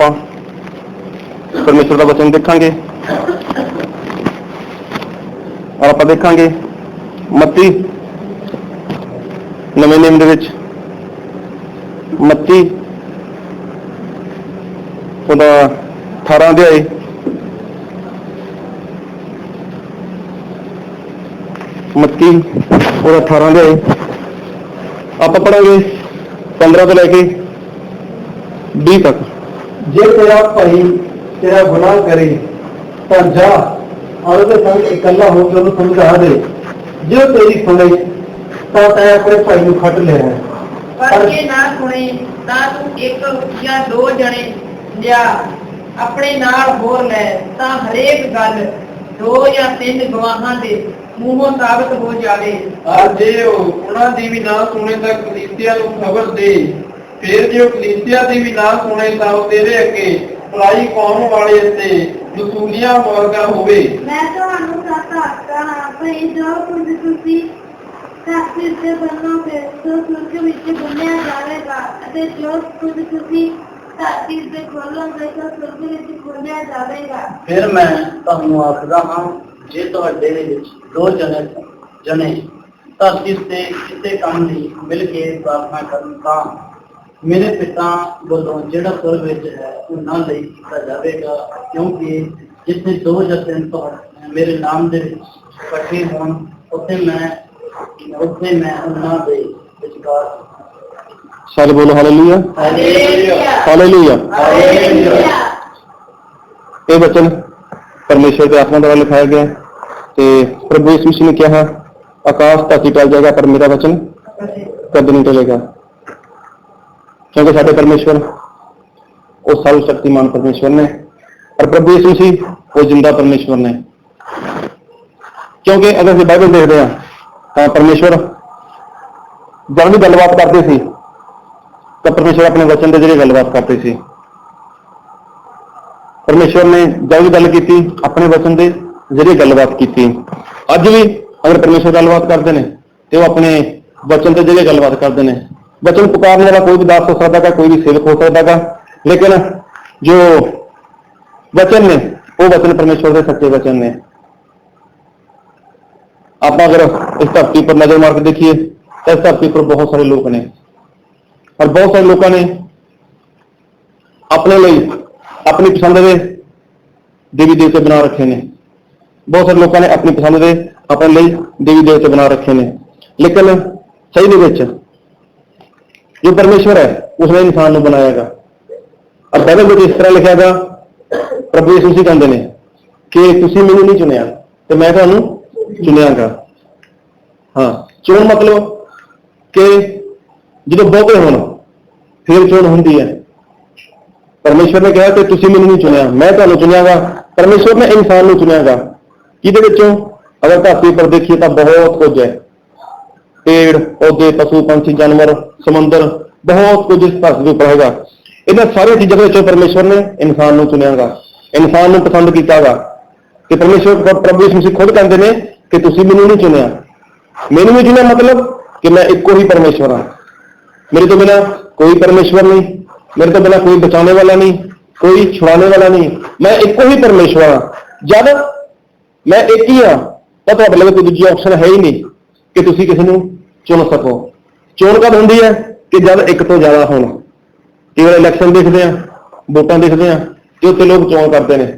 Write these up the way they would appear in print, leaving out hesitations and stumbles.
ਆਪਾਂ परमेश्वर का वचन देखांगे और आप देखांगे मत्ती नवे नियम दे विच मत्ती ਉਹਦਾ 18 अध्याय मत्ती ਉਹਦਾ 18 अध्याय आप पढ़ांगे 15 ਤੋਂ ਲੈ ਕੇ 20 तक। जे तेरा भाई तेरा गुनाह करे तो जा और उसके संग इकल्ला होकर उन्हें समझा दे। जो तेरी सुने तो तै अपने भाई को खट ले है, पर जे ना सुने ਤਾਂ ਤੂੰ ਇੱਕ ਜਾਂ ਦੋ ਜਣੇ ਲਿਆ ਆਪਣੇ ਨਾਲ ਹੋਰ ਲੈ ਤਾਂ ਹਰੇਕ ਗੱਲ 2 ਜਾਂ 3 ਗਵਾਹਾਂ ਦੇ ਮੂੰਹੋਂ ਸਾਬਤ ਹੋ ਜਾਵੇ। और जे उन्हां दी भी ना सुने तो कलीसिया नूं खबर दे। फिर जो कलीसिया दी भी ना सुने तो तेरे अगे भलाई कौम वाले ते वसूलियां वर्गा होवे। मैं ਤੁਹਾਨੂੰ ਸੱਚ ਆਖਦਾ ਹਾਂ ਭਈ ਜੋ ਕੁਝ ਤੁਸੀਂ ਧਰਤੀ ਤੇ ਬਣੋਗੇ ਸੋ ਸਵਰਗ ਵਿੱਚ ਬਣਿਆ ਜਾਵੇਗਾ ਅਤੇ ਜੋ ਕੁਝ ਤੁਸੀਂ ਧਰਤੀ ਤੇ ਖੋਲੋਗੇ ਸੋ ਸਵਰਗ ਵਿੱਚ ਖੋਲਿਆ ਜਾਵੇਗਾ। फिर मैं ਤੁਹਾਨੂੰ ਆਖਦਾ ਹਾਂ ਜੇ ਤੁਹਾਡੇ ਵਿੱਚ 2 ਜਣੇ ਧਰਤੀ ਤੇ ਕਿਸੇ ਕੰਮ ਲਈ ਮਿਲ ਕੇ ਪ੍ਰਾਰਥਨਾ ਕਰਨ ਤਾਂ मेरे पिता ਵੱਲੋਂ ਜਿਹੜਾ स्वर्ग ਵਿੱਚ ਹੈ ਉਹਨਾਂ ਲਈ ਕੀਤਾ ਜਾਵੇਗਾ। क्योंकि जितने 2 ਜਾਂ 3 मेरे नाम ਦੇ ਵਿੱਚ ਇਕੱਠੇ ਹੋਣ ਉੱਥੇ ਮੈਂ ਉਹਨਾਂ ਦੇ ਵਿਚਕਾਰ। सारे बोलो हालेलुया हालेलुया। ये वचन परमेश्वर के आत्मा द्वारा लिखाया गया ते प्रभु यीशु मसीह ने कहा आकाश धरती टल जाएगा पर मेरा वचन कद नहीं टलेगा। क्योंकि साडे परमेश्वर वो सर्वशक्तिमान परमेश्वर ने और प्रभु यीशु मसीह वो जिंदा परमेश्वर ने। क्योंकि अगर हम बाइबल देखते हैं तो परमेश्वर जब भी गलबात करते थे तो परमेश्वर अपने वचन के जरिए गलबात करते थे। परमेश्वर ने जब भी गल की अपने वचन के जरिए गलबात की। अज भी अगर परमेश्वर गलबात करते हैं तो वो अपने वचन के जरिए गलबात करते हैं। वचन पुकारने वाला कोई भी दास हो सकता है, कोई भी सेवक हो सकता है, लेकिन जो वचन ने वो वचन परमेश्वर के सच्चे वचन ने। आप अगर इस धरती पर नजर मार के देखिए तो इस धरती पर बहुत सारे लोग ने और बहुत सारे लोगों ने अपने लिए अपनी पसंद के देवी देवते बना रखे ने। बहुत सारे लोगों ने अपनी पसंद के अपने लिए देवी देवते बना रखे ने, लेकिन सही नहीं जो परमेश्वर है उसने इंसान को बनायागा। और बाइबल में इस तरह लिखा गा प्रभु यीशु मसीह कहते हैं कि तुसीं मैनूं नहीं चुनिया तो मैं तुहानूं चुनियागा। हाँ, चोण मतलब कि जो बहुते होण फिर चोण हुंदी है। परमेश्वर ने कहा कि तुसीं मैनूं नहीं चुनिया मैं तुहानूं चुनियागा। परमेश्वर ने इंसान को चुनियागा। जिहदे विचों अगर धरती पर देखिए तो बहुत कुछ है, पेड़ पौधे पशु पंछी जानवर समुद्र बहुत कुछ इस धरती पर हैगा। इन्हां सारी चीज़ों के विचों परमेश्वर ने इंसान को चुनियागा, इंसान को पसंद किया। कि परमेश्वर प्रभु यीशु मसीह खुद कहते हैं कि तुसीं मैनूं नहीं चुनिया, मैनूं नहीं चुनिया मतलब कि मैं इक्को ही परमेश्वर हाँ। मेरे तो बिना कोई परमेश्वर नहीं, मेरे तो बिना कोई बचाने वाला नहीं, कोई छुड़ाने वाला नहीं, मैं इक्को ही परमेश्वर हाँ। जब मैं एक ही हाँ तो तुहाडे लगे कोई दूजी ऑप्शन है ही नहीं कि तुसीं किसी नूं चुन सको। चोण कब हुंदी है कि जब एक तो ज्यादा होण। कई बार इलैक्शन देखते हैं, वोटां देखते हैं कि उत्थे लोग चोण करते हैं।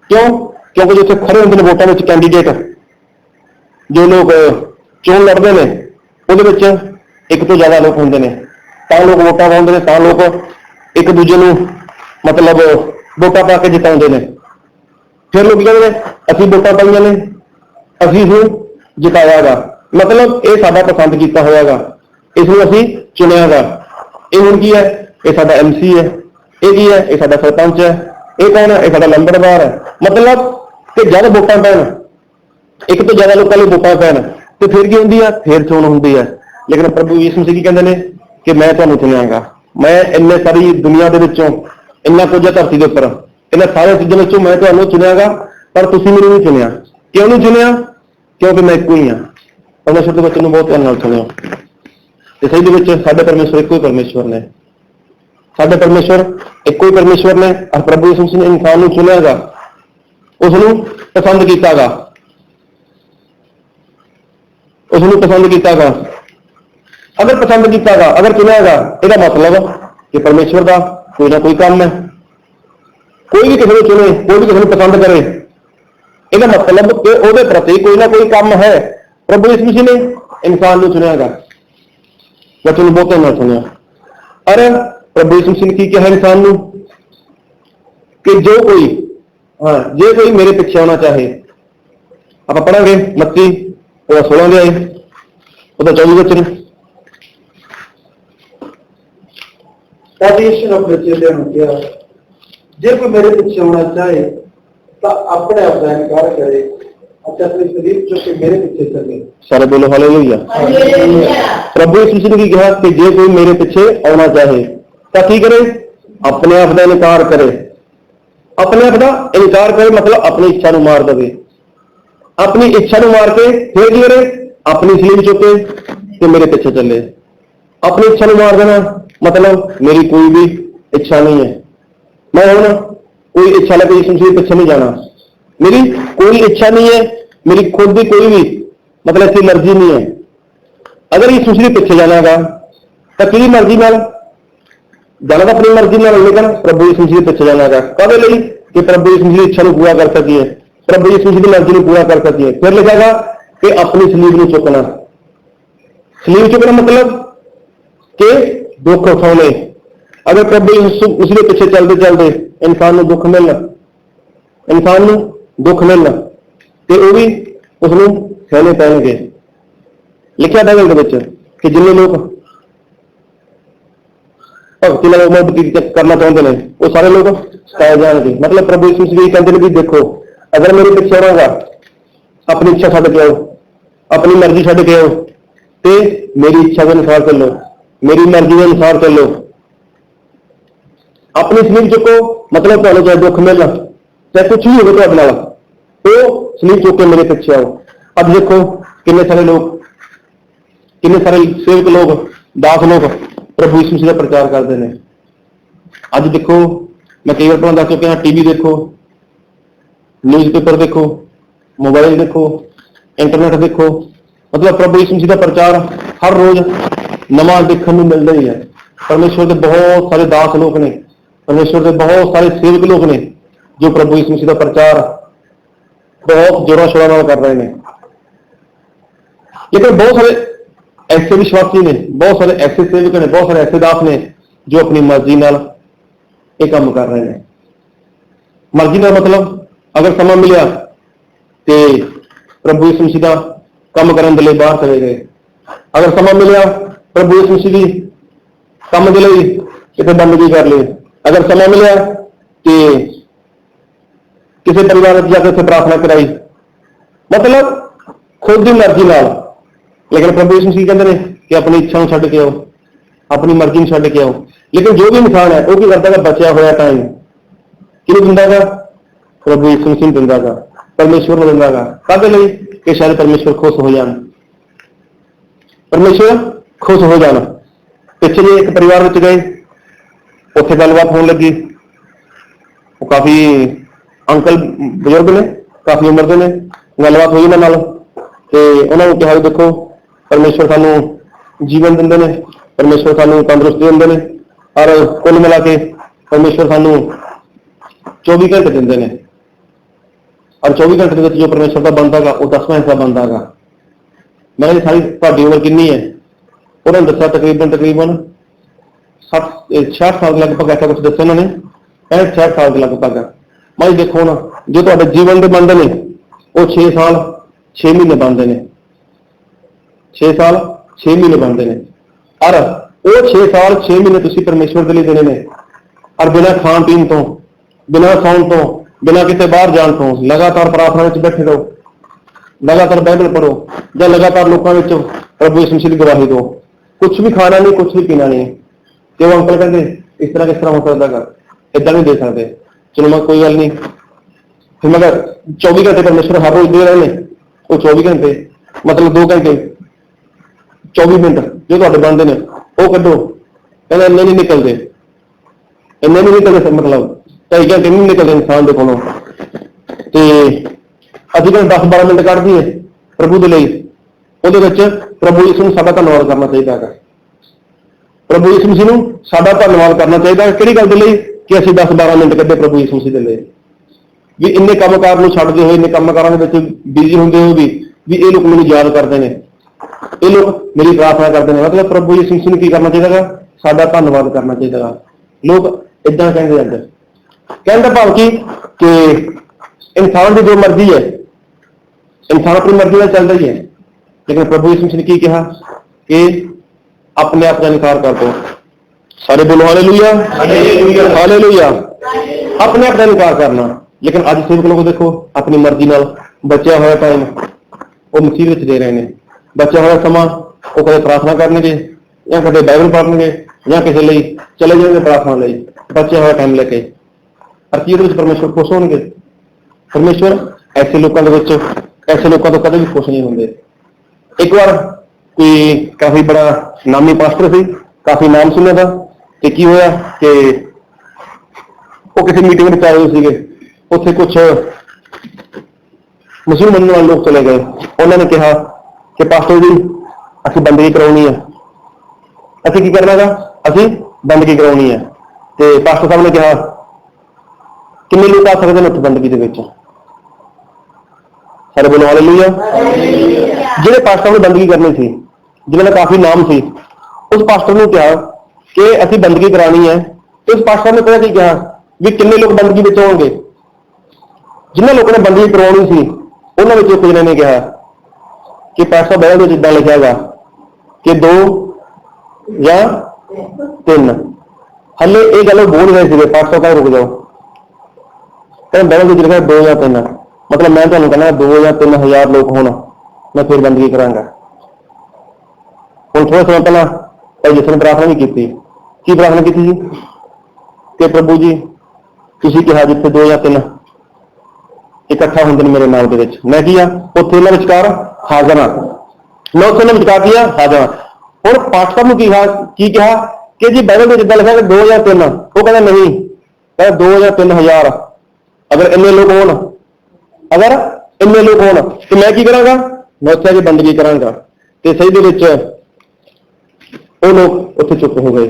क्यों? क्योंकि जिथे खड़े होंदे ने वोटां विच कैंडीडेट जो लोग चोण लड़ते हैं उहदे विच एक तो ज्यादा लोग होंदे ने तां लोग वोटां पाउंदे ने, तां लोग एक दूजे नूं मतलब वोटां पा के जिताउंदे ने। फिर लोग कहते हैं असीं वोटां पाईआं ने असीं इहनूं जितायागा, मतलब ये साडा पसंद किया होयागा, इसनूं असीं चुनियागा। ये हुण की है? ये साडा MC है, ये की है? ये साडा सरपंच है, ये कौन है? ये साडा लंबड़दार है। मतलब कि जब वोटां पैण एक तो ज्यादा लोगों लिए वोटां पैण तो फिर की हुंदी है? फिर चोण हुंदी है। लेकिन प्रभु यीशु मसीह की कहते हैं कि मैं तुहानूं चुनियागा। मैं इन्ने सारी दुनिया दे विचों इन्ना कुछ है धरती के उपर इन्हां सारे चीज़ों विचों मैं तुहानूं चुनियागा पर तुसीं मैनूं नहीं चुनिया। क्यों नहीं चुनिया? क्योंकि मैं इक्को ही हाँ। परमेश्वर के वचन बहुत ध्यान नाल सुणिओ। इस दे विच साडे परमेश्वर इक्को ही परमेश्वर ने। ਸਾਡੇ ਪਰਮੇਸ਼ਵਰ ਇੱਕੋ ਹੀ ਪਰਮੇਸ਼ਵਰ ਨੇ। ਔਰ ਪ੍ਰਭੂ ਯਿਸੂ ਮਸੀਹ ਨੇ ਇਨਸਾਨ ਨੂੰ ਚੁਣਿਆਗਾ, ਉਸ ਨੂੰ ਪਸੰਦ ਕੀਤਾਗਾ, ਉਸ ਨੂੰ ਪਸੰਦ ਕੀਤਾਗਾ। ਅਗਰ ਪਸੰਦ ਕੀਤਾਗਾ, ਅਗਰ ਚੁਣਿਆਗਾ, ਇਹਦਾ ਮਤਲਬ ਕਿ ਪਰਮੇਸ਼ਵਰ ਦਾ ਕੋਈ ਨਾ ਕੋਈ ਕੰਮ ਹੈ। ਕੋਈ ਵੀ ਕਿਸੇ ਨੂੰ ਚੁਣੇ, ਕੋਈ ਵੀ ਕਿਸੇ ਨੂੰ ਪਸੰਦ ਕਰੇ, ਇਹਦਾ ਮਤਲਬ ਕਿ ਉਹਦੇ ਪ੍ਰਤੀ ਕੋਈ ਨਾ ਕੋਈ ਕੰਮ ਹੈ। ਪ੍ਰਭੂ ਯਿਸੂ ਮਸੀਹ ਨੇ ਇਨਸਾਨ ਨੂੰ ਚੁਣਿਆਗਾ, ਬੱਚੇ ਨੂੰ ਬਹੁਤੇ ਨਾਲ ਸੁਣਿਆ। ਅਰੇ ਪ੍ਰਭੂ ਯਿਸੂ ਮਸੀਹ ਨੇ ਕੀ ਕਿਹਾ ਇਨਸਾਨ ਨੂੰ ਕਿ ਜੇ ਕੋਈ ਮੇਰੇ ਪਿੱਛੇ ਆਉਣਾ ਚਾਹੇ, ਆਪਾਂ ਪੜਾਂਗੇ ਮੱਤੀ ਉਹਦਾ 16 ਦੇ ਆਏ, ਉਹਦਾ 24 ਵਚਨ। तब यीशु ने अपने चेलियों ने कहा, जे कोई मेरे पीछे होना चाहे तो अपने आप का इनकार करे, अपने शरीर चुक के मेरे पीछे चले। सारे बोलो हालेलुया। प्रभु यीशु मसीह ने कहा कि जे कोई मेरे पीछे आना चाहे तो की करे, अपने आप का इनकार करे। अपने आप का इनकार करे मतलब अपनी इच्छा ਨੂੰ मार देवे, अपनी इच्छा ਨੂੰ मार के फिर की करे, अपनी सलीब चुके ते मेरे पीछे चले। अपनी इच्छा ਨੂੰ मार देना मतलब मेरी कोई भी इच्छा नहीं है, मैं हूं कोई इच्छा लेके यीशु मसीह पीछे नहीं जाना, मेरी कोई इच्छा नहीं है, मेरी खुद की कोई भी मतलब ऐसी मर्जी नहीं है। अगर यीशु मसीह पीछे जाना है तो कि मर्जी नाल जाना, तो अपनी मर्जी नाल, लेकिन प्रभु यीशु मसीह पीछे जाना है कदे लई कि प्रभु यीशु मसीह इच्छा को पूरा कर सकिए, प्रभु यीशु मसीह की मर्जी को पूरा कर सकिए। फिर लिखेगा कि अपनी सलीब को चुकना। सलीब चुकना मतलब कि दुख उठाने। अगर प्रभु यीशु उसके पीछे चलते चलते इंसान को दुख मिलना, इंसान को दुख मिलना तो वह भी उसको सहने पैणगे। लिखा बाइबल कि जिन्हें लोग भगती नाल बतीत करना चाहते हैं वो सारे लोग सताए जाएंगे। मतलब प्रभु यीशु मसीह कहते हैं कि देखो, अगर मेरे पीछे होगा, अपनी इच्छा छड्ड के आओ, अपनी मर्जी छड्ड के आओ तो मेरी इच्छा के अनुसार चलो, मेरी मर्जी के अनुसार चलो, अपनी सलीब चुको। मतलब तुम्हें चाहे दुख मिलना चाहे कुछ भी हो तो सलीब चुक के मेरे पीछे आओ। अब देखो कितने सारे लोग, कितने सारे सेवक लोग, दास लोग प्रभु यीशु मसीह का प्रचार करते हैं। अज देखो मैं कई बार दस चुके हैं, टीवी देखो, न्यूज़पेपर देखो, मोबाइल देखो, इंटरनेट देखो, मतलब प्रभु यीशु मसीह का प्रचार हर रोज नवा देखने को मिलता ही है। परमेश्वर के बहुत सारे दास लोग ने, परमेश्वर के बहुत सारे सेवक लोग ने जो प्रभु यीशु मसीह का प्रचार बहुत जोरों शोरों कर रहे हैं। लेकिन बहुत सारे ऐसे विश्वासी ने, बहुत सारे ऐसे सेवक ने, बहुत सारे ऐसे दास ने जो अपनी मर्जी नाल ये काम कर रहे हैं। मर्जी का मतलब अगर समय मिला तो प्रभु यीशु मसीह का काम करने के लिए बाहर चले गए, अगर समय मिला प्रभु यीशु मसीह की काम के लिए कितने बंदगी कर ले, अगर समय मिला कि किसी परिवार में जाकर उसे प्रार्थना कराई, मतलब खुद की मर्जी नाल। लेकिन प्रभु यीशु मसीह कहते हैं कि अपनी इच्छा छड्ड के आओ, अपनी मर्जी छड्ड के आओ। लेकिन जो भी इंसान है वो की करता है, बचा हुआ टाइम कि दिंदा गा, प्रभु यीशु मसीह दिंदा गा, परमेश्वर को दिंदा गा। कद लई कि शायद परमेश्वर खुश हो जाए, परमेश्वर खुश हो जाना। पिछले एक परिवार में गए, उत्थे गलबात होने लगी, वो काफी अंकल बुजुर्ग ने, काफी उम्र के ने, गलबात हुई उन्होंने तो उन्होंने कहा देखो परमेश्वर सानू जीवन देंदे ने, परमेश्वर सानू तंदुरुस्ती देंदे ने, और कुल मिला के परमेश्वर सानू 24 घंटे देंदे ने, और 24 घंटे जो परमेश्वर का बनता है वो 10वां हिस्सा बनता है। मैं सारी ਤੁਹਾਡੀ उम्र कितनी है, उन्होंने दसा तकरीबन 60 साल के लगभग ऐसा कुछ दसा उन्होंने, 65 साल के लगभग। मैं देखो ना जो ਤੁਹਾਡੇ जीवन के बनते हैं वो 6 साल 6 महीने बनते हैं, 6 साल 6 महीने बनते हैं, और वो 6 साल 6 महीने तुसी परमेश्वर के लिए देने ने, और बिना खान पीन तो, बिना सौन तो, बिना किसी बाहर जान तो लगातार प्रार्थना में बैठे रहो, लगातार बाइबल पढ़ो, या लगातार लोगों में प्रभु यीशु मसीह की गवाही दो। कुछ भी खाना नहीं, कुछ भी पीना नहीं। तो वो अंकल कहते इस तरह किस तरह हो सकता है, इदा नहीं दे सकते। चलो मैं कोई गल नहीं, फिर मगर 24 घंटे परमेश्वर हर रोज दे रहे हैं, वो 24 घंटे मतलब 2 घंटे 24 मिनट जो बनते हैं वो कड्डो, कहना नहीं निकलते। ਇੰਨੇ ਨਹੀਂ ਨਿਕਲਦੇ, ਮਤਲਬ 2.5 ਘੰਟੇ ਨਹੀਂ ਨਿਕਲਦੇ ਇਨਸਾਨ ਦੇ ਕੋਲੋਂ। ਤੇ ਅਸੀਂ ਕਹਿੰਦੇ 10-12 ਮਿੰਟ ਕੱਢ ਦਈਏ ਪ੍ਰਭੂ ਦੇ ਲਈ, ਉਹਦੇ ਵਿੱਚ ਪ੍ਰਭੂ ਯਿਸੂ ਨੂੰ ਸਾਡਾ ਧੰਨਵਾਦ ਕਰਨਾ ਚਾਹੀਦਾ ਹੈਗਾ। ਪ੍ਰਭੂ ਯਿਸੂ ਮਸੀਹ ਨੂੰ ਸਾਡਾ ਧੰਨਵਾਦ ਕਰਨਾ ਚਾਹੀਦਾ ਹੈ। ਕਿਹੜੀ ਗੱਲ ਦੇ ਲਈ? ਕਿ ਅਸੀਂ 10-12 ਮਿੰਟ ਕੱਢੇ ਪ੍ਰਭੂ ਯਿਸੂ ਮਸੀਹ ਦੇ ਲਈ। ਵੀ ਇੰਨੇ ਕੰਮਕਾਰ ਨੂੰ ਛੱਡਦੇ ਹੋਏ, ਇੰਨੇ ਕੰਮਕਾਰਾਂ ਦੇ ਵਿੱਚ ਬਿਜ਼ੀ ਹੁੰਦੇ ਹੋਏ ਵੀ ਇਹ ਲੋਕ ਮੈਨੂੰ ਯਾਦ ਕਰਦੇ ਨੇ, ਇਹ ਲੋਕ ਮੇਰੀ ਪ੍ਰਾਰਥਨਾ ਕਰਦੇ ਨੇ। ਮਤਲਬ ਪ੍ਰਭੂ ਯਿਸੂ ਮਸੀਹ ਨੂੰ ਕੀ ਕਰਨਾ ਚਾਹੀਦਾ ਹੈਗਾ? ਸਾਡਾ ਧੰਨਵਾਦ ਕਰਨਾ ਚਾਹੀਦਾ ਹੈਗਾ। ਲੋਕ ਏਦਾਂ ਕਹਿੰਦੇ ਅੱਜ, ਕਹਿਣ ਦਾ ਭਾਵ ਕਿ ਇਨਸਾਨ ਦੀ ਜੋ ਮਰਜ਼ੀ ਹੈ, ਇਨਸਾਨ ਆਪਣੀ ਮਰਜ਼ੀ ਨਾਲ ਚੱਲ ਰਹੀ ਹੈ, ਲੇਕਿਨ ਪ੍ਰਭੂ ਯਿਸੂ ਮਸੀਹ ਨੇ ਕੀ ਕਿਹਾ? ਕਿ ਆਪਣੇ ਆਪ ਦਾ ਇਨਕਾਰ ਕਰ ਦੋ। ਸਾਰੇ ਬੋਲੋ ਹਾਲੇਲੂਇਆ, ਹਾਲੇਲੂਇਆ। ਆਪਣੇ ਆਪ ਦਾ ਇਨਕਾਰ ਕਰਨਾ। ਲੇਕਿਨ ਅੱਜ ਸੇਵਕ ਲੋਕ ਦੇਖੋ, ਆਪਣੀ ਮਰਜ਼ੀ ਨਾਲ ਬਚਿਆ ਹੋਇਆ ਟਾਈਮ ਉਹ ਮਸੀਹ ਵਿੱਚ ਦੇ ਰਹੇ ਨੇ। ਬਚਿਆ ਹੋਇਆ ਸਮਾਂ ਉਹ ਕਦੇ ਪ੍ਰਾਰਥਨਾ ਕਰਨਗੇ, ਜਾਂ ਕਦੇ ਬਾਈਬਲ ਪੜ੍ਹਨਗੇ, ਜਾਂ ਕਿਸੇ ਲਈ ਚਲੇ ਜਾਣਗੇ ਪ੍ਰਾਰਥਨਾ ਲਈ, ਬਚਿਆ ਹੋਇਆ ਟਾਈਮ ਲੈ ਕੇ। ਪਰ ਕੀ ਇਹਦੇ ਵਿੱਚ ਪਰਮੇਸ਼ਵਰ ਖੁਸ਼ ਹੋਣਗੇ? ਪਰਮੇਸ਼ਵਰ ਐਸੇ ਲੋਕਾਂ ਦੇ ਵਿੱਚ, ਐਸੇ ਲੋਕਾਂ ਤੋਂ ਕਦੇ ਵੀ ਖੁਸ਼ ਨਹੀਂ ਹੁੰਦੇ। ਇੱਕ ਵਾਰ ਕੋਈ ਕਾਫੀ ਬੜਾ ਨਾਮੀ ਪਾਸਟਰ ਸੀ, ਕਾਫੀ ਨਾਮ ਸੁਣਿਆ ਦਾ, ਤੇ ਕੀ ਹੋਇਆ ਕਿ ਉਹ ਕਿਸੇ ਮੀਟਿੰਗ ਵਿੱਚ ਆਏ ਹੋਏ ਸੀਗੇ। ਉੱਥੇ ਕੁਝ ਮੁਸਲਿਮ ਮੰਨਣ ਵਾਲੇ ਲੋਕ ਚਲੇ ਗਏ। ਉਹਨਾਂ ਨੇ ਕਿਹਾ ਕਿ ਪਾਸਟਰ ਜੀ ਅਸੀਂ ਬੰਦਗੀ ਕਰਾਉਣੀ ਹੈ। ਅਸੀਂ ਕੀ ਕਰਨਾ ਗਾ? ਅਸੀਂ ਬੰਦਗੀ ਕਰਾਉਣੀ ਹੈ। ਤੇ ਪਾਸਟਰ ਸਾਹਿਬ ਨੇ ਕਿਹਾ ਕਿੰਨੇ ਲੋਕ ਆ ਸਕਦੇ ਨੇ ਉੱਥੇ ਬੰਦਗੀ ਦੇ ਵਿੱਚ? ਸਾਰੇ ਬੋਲੋ ਹਾਲੇਲੂਇਆ। ਜਿਹੜੇ ਪਾਸਟਰ ਨੇ ਬੰਦਗੀ ਕਰਨੀ ਸੀ, ਜਿਹਨਾਂ ਦਾ ਕਾਫੀ ਨਾਮ ਸੀ, ਉਸ ਪਾਸਟਰ ਨੂੰ ਕਿਹਾ ਕਿ ਅਸੀਂ ਬੰਦਗੀ ਕਰਾਉਣੀ ਹੈ। ਤੇ ਉਸ ਪਾਸਟਰ ਨੇ ਪਤਾ ਕੀ ਕਿਹਾ? ਵੀ ਕਿੰਨੇ ਲੋਕ ਬੰਦਗੀ ਵਿੱਚ ਹੋਣਗੇ? ਜਿਨ੍ਹਾਂ ਲੋਕਾਂ ਨੇ ਬੰਦਗੀ ਕਰਵਾਉਣੀ ਸੀ ਉਹਨਾਂ ਵਿੱਚ ਇੱਕ ਜਣੇ ਨੇ ਕਿਹਾ ਕਿ ਪਾਸਟਰ ਬਾਈਬਲ ਵਿੱਚ ਜਿੱਦਾਂ ਲਿਖਿਆ ਹੈਗਾ ਕਿ 2 ਜਾਂ 3। ਹਲੇ ਇਹ ਗੱਲ ਬੋਲ ਰਹੇ ਸੀਗੇ, ਪਾਸਟਰ ਕਹਿੰਦਾ ਰੁਕ ਜਾਓ, ਕਹਿੰਦਾ ਬਾਈਬਲ ਵਿੱਚ ਲਿਖਿਆ 2 ਜਾਂ 3। ਮਤਲਬ ਮੈਂ ਤੁਹਾਨੂੰ ਕਹਿੰਦਾ 2 ਜਾਂ 3,000 ਲੋਕ ਹੋਣ, ਮੈਂ ਫਿਰ ਬੰਦਗੀ ਕਰਾਂਗਾ। ਹੁਣ ਥੋੜਾ ਸਮਾਂ ਪਹਿਲਾਂ ਭਾਈ ਜਿਸ ਨੇ ਪ੍ਰਾਰਥਨਾ ਵੀ ਕੀਤੀ। ਕੀ ਪ੍ਰਾਰਥਨਾ ਕੀਤੀ ਸੀ? ਕਿ ਪ੍ਰਭੂ ਜੀ ਤੁਸੀਂ ਕਿਹਾ ਜਿੱਥੇ 2 ਜਾਂ 3 ਇਕੱਠਾ ਹੁੰਦੇ ਨੇ ਮੇਰੇ ਨਾਮ ਦੇ ਵਿੱਚ, ਮੈਂ ਕੀ ਆ? ਉੱਥੇ ਇਹਨਾਂ ਵਿਚਕਾਰ ਹਾਜ਼ਰ ਹਾਂ। ਮੈਂ ਉੱਥੇ ਇਹਨਾਂ ਵਿਚਕਾਰ ਕੀ ਆ? ਹਾਜ਼ਰ ਹਾਂ। ਹੁਣ ਪਾਸਟਰ ਨੂੰ ਕੀ ਕਿਹਾ ਕਿ ਜੀ ਬਾਈਬਲ ਵਿੱਚ ਜਿੱਦਾਂ ਲਿਖਿਆ ਕਿ 2 ਜਾਂ 3। ਉਹ ਕਹਿੰਦਾ ਨਹੀਂ, ਕਹਿੰਦਾ 2 ਜਾਂ 3,000। ਅਗਰ ਇੰਨੇ ਲੋਕ ਹੋਣ, ਤੇ ਮੈਂ ਕੀ ਕਰਾਂਗਾ? ਮੈਂ ਉੱਥੇ ਆ ਕੇ ਬੰਦਗੀ ਕਰਾਂਗਾ। ਤੇ ਸਹੀ ਦੇ ਵਿੱਚ ਉਹ ਲੋਕ ਉੱਥੇ ਚੁੱਪ ਹੋ ਗਏ।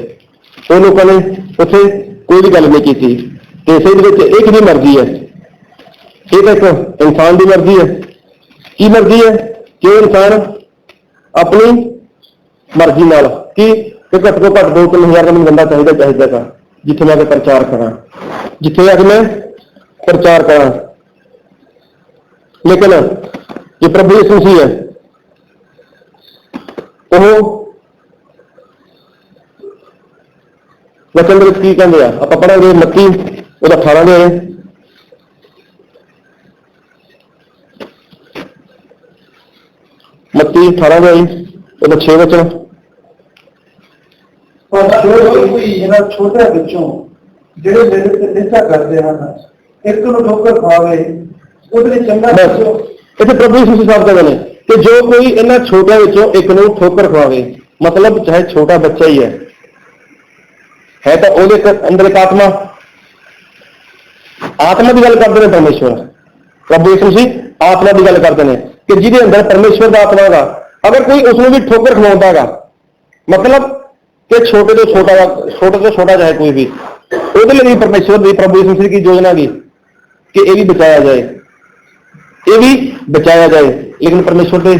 ਉਹ ਲੋਕਾਂ ਨੇ ਉੱਥੇ ਕੋਈ ਵੀ ਗੱਲ ਨਹੀਂ ਕੀਤੀ। ਤੇ ਸਹੀ ਦੇ ਵਿੱਚ ਇਹ ਕਿਹਦੀ ਮਰਜ਼ੀ ਹੈ? ਇਹ ਤਾਂ ਇੱਕ ਇਨਸਾਨ ਦੀ ਮਰਜ਼ੀ ਹੈ। ਕੀ ਮਰਜ਼ੀ ਹੈ? ਕਿ ਉਹ ਇਨਸਾਨ ਆਪਣੀ ਮਰਜ਼ੀ ਨਾਲ ਕਿ ਘੱਟ ਤੋਂ ਘੱਟ 2-3,000 ਦਾ ਮੈਨੂੰ ਬੰਦਾ ਚਾਹੀਦਾ ਗਾ, ਜਿੱਥੇ ਮੈਂ ਪ੍ਰਚਾਰ ਕਰਾਂ, ਜਿੱਥੇ ਜਾ ਕੇ ਮੈਂ ਪ੍ਰਚਾਰ ਕਰਾਂ। ਲੇਕਿਨ ਜੇ ਪ੍ਰਭੂ ਯਿਸੂ ਮਸੀਹ ਹੈ, ਉਹ ਵਚਨ ਦੇ ਵਿੱਚ ਕੀ ਕਹਿੰਦੇ ਆ? ਆਪਾਂ ਪੜਾਂਗੇ ਮੱਤੀ ਉਹਦਾ 18 ਦੇ ਮੱਤੀ 18 ਦੇ ਉਹਦਾ 6 ਵਚਨ। ਪਰ ਜੋ ਕੋਈ ਇਹਨਾਂ ਛੋਟੇ ਵਿੱਚੋਂ ਜਿਹੜੇ ਮੇਰੇ ਤੇ ਨਿੰਦਾ ਕਰਦੇ ਹਨ, ਇੱਕ ਨੂੰ ਠੋਕਰ ਖਾਵੇ, ਉਹਦੇ ਲਈ ਚੰਗਾ ਬਸ ਇੱਥੇ ਪ੍ਰਭੂ ਯਿਸੂ ਸਾਹਿਬ ਕਹਿੰਦੇ ਨੇ ਕਿ ਜੋ ਕੋਈ ਇਹਨਾਂ ਛੋਟਿਆਂ ਵਿੱਚੋਂ ਇੱਕ ਨੂੰ ਠੋਕਰ ਖਵਾਵੇ, ਮਤਲਬ ਚਾਹੇ ਛੋਟਾ ਬੱਚਾ ਹੀ ਹੈ ਤਾਂ ਉਹਦੇ ਅੰਦਰ ਇੱਕ ਆਤਮਾ ਦੀ ਗੱਲ ਕਰਦੇ ਨੇ ਪਰਮੇਸ਼ਵਰ। ਪ੍ਰਭੂ ਯਿਸੂ ਮਸੀਹ ਆਤਮਾ ਦੀ ਗੱਲ ਕਰਦੇ ਨੇ ਕਿ ਜਿਹਦੇ ਅੰਦਰ ਪਰਮੇਸ਼ਵਰ ਦਾ ਆਤਮਾ ਹੈਗਾ। ਅਗਰ ਕੋਈ ਉਸ ਨੂੰ ਵੀ ਠੋਕਰ ਖਵਾਉਂਦਾ ਹੈਗਾ, ਮਤਲਬ ਕਿ ਛੋਟੇ ਤੋਂ ਛੋਟਾ ਚਾਹੇ ਕੋਈ ਵੀ, ਉਹਦੇ ਲਈ ਪਰਮੇਸ਼ਵਰ ਦੀ, ਪ੍ਰਭੂ ਯਿਸੂ ਮਸੀਹ ਦੀ ਯੋਜਨਾ ਗਈ ਕਿ ਇਹ ਵੀ ਬਚਾਇਆ ਜਾਏ। ਲੇਕਿਨ ਪਰਮੇਸ਼ਵਰ ਦੇ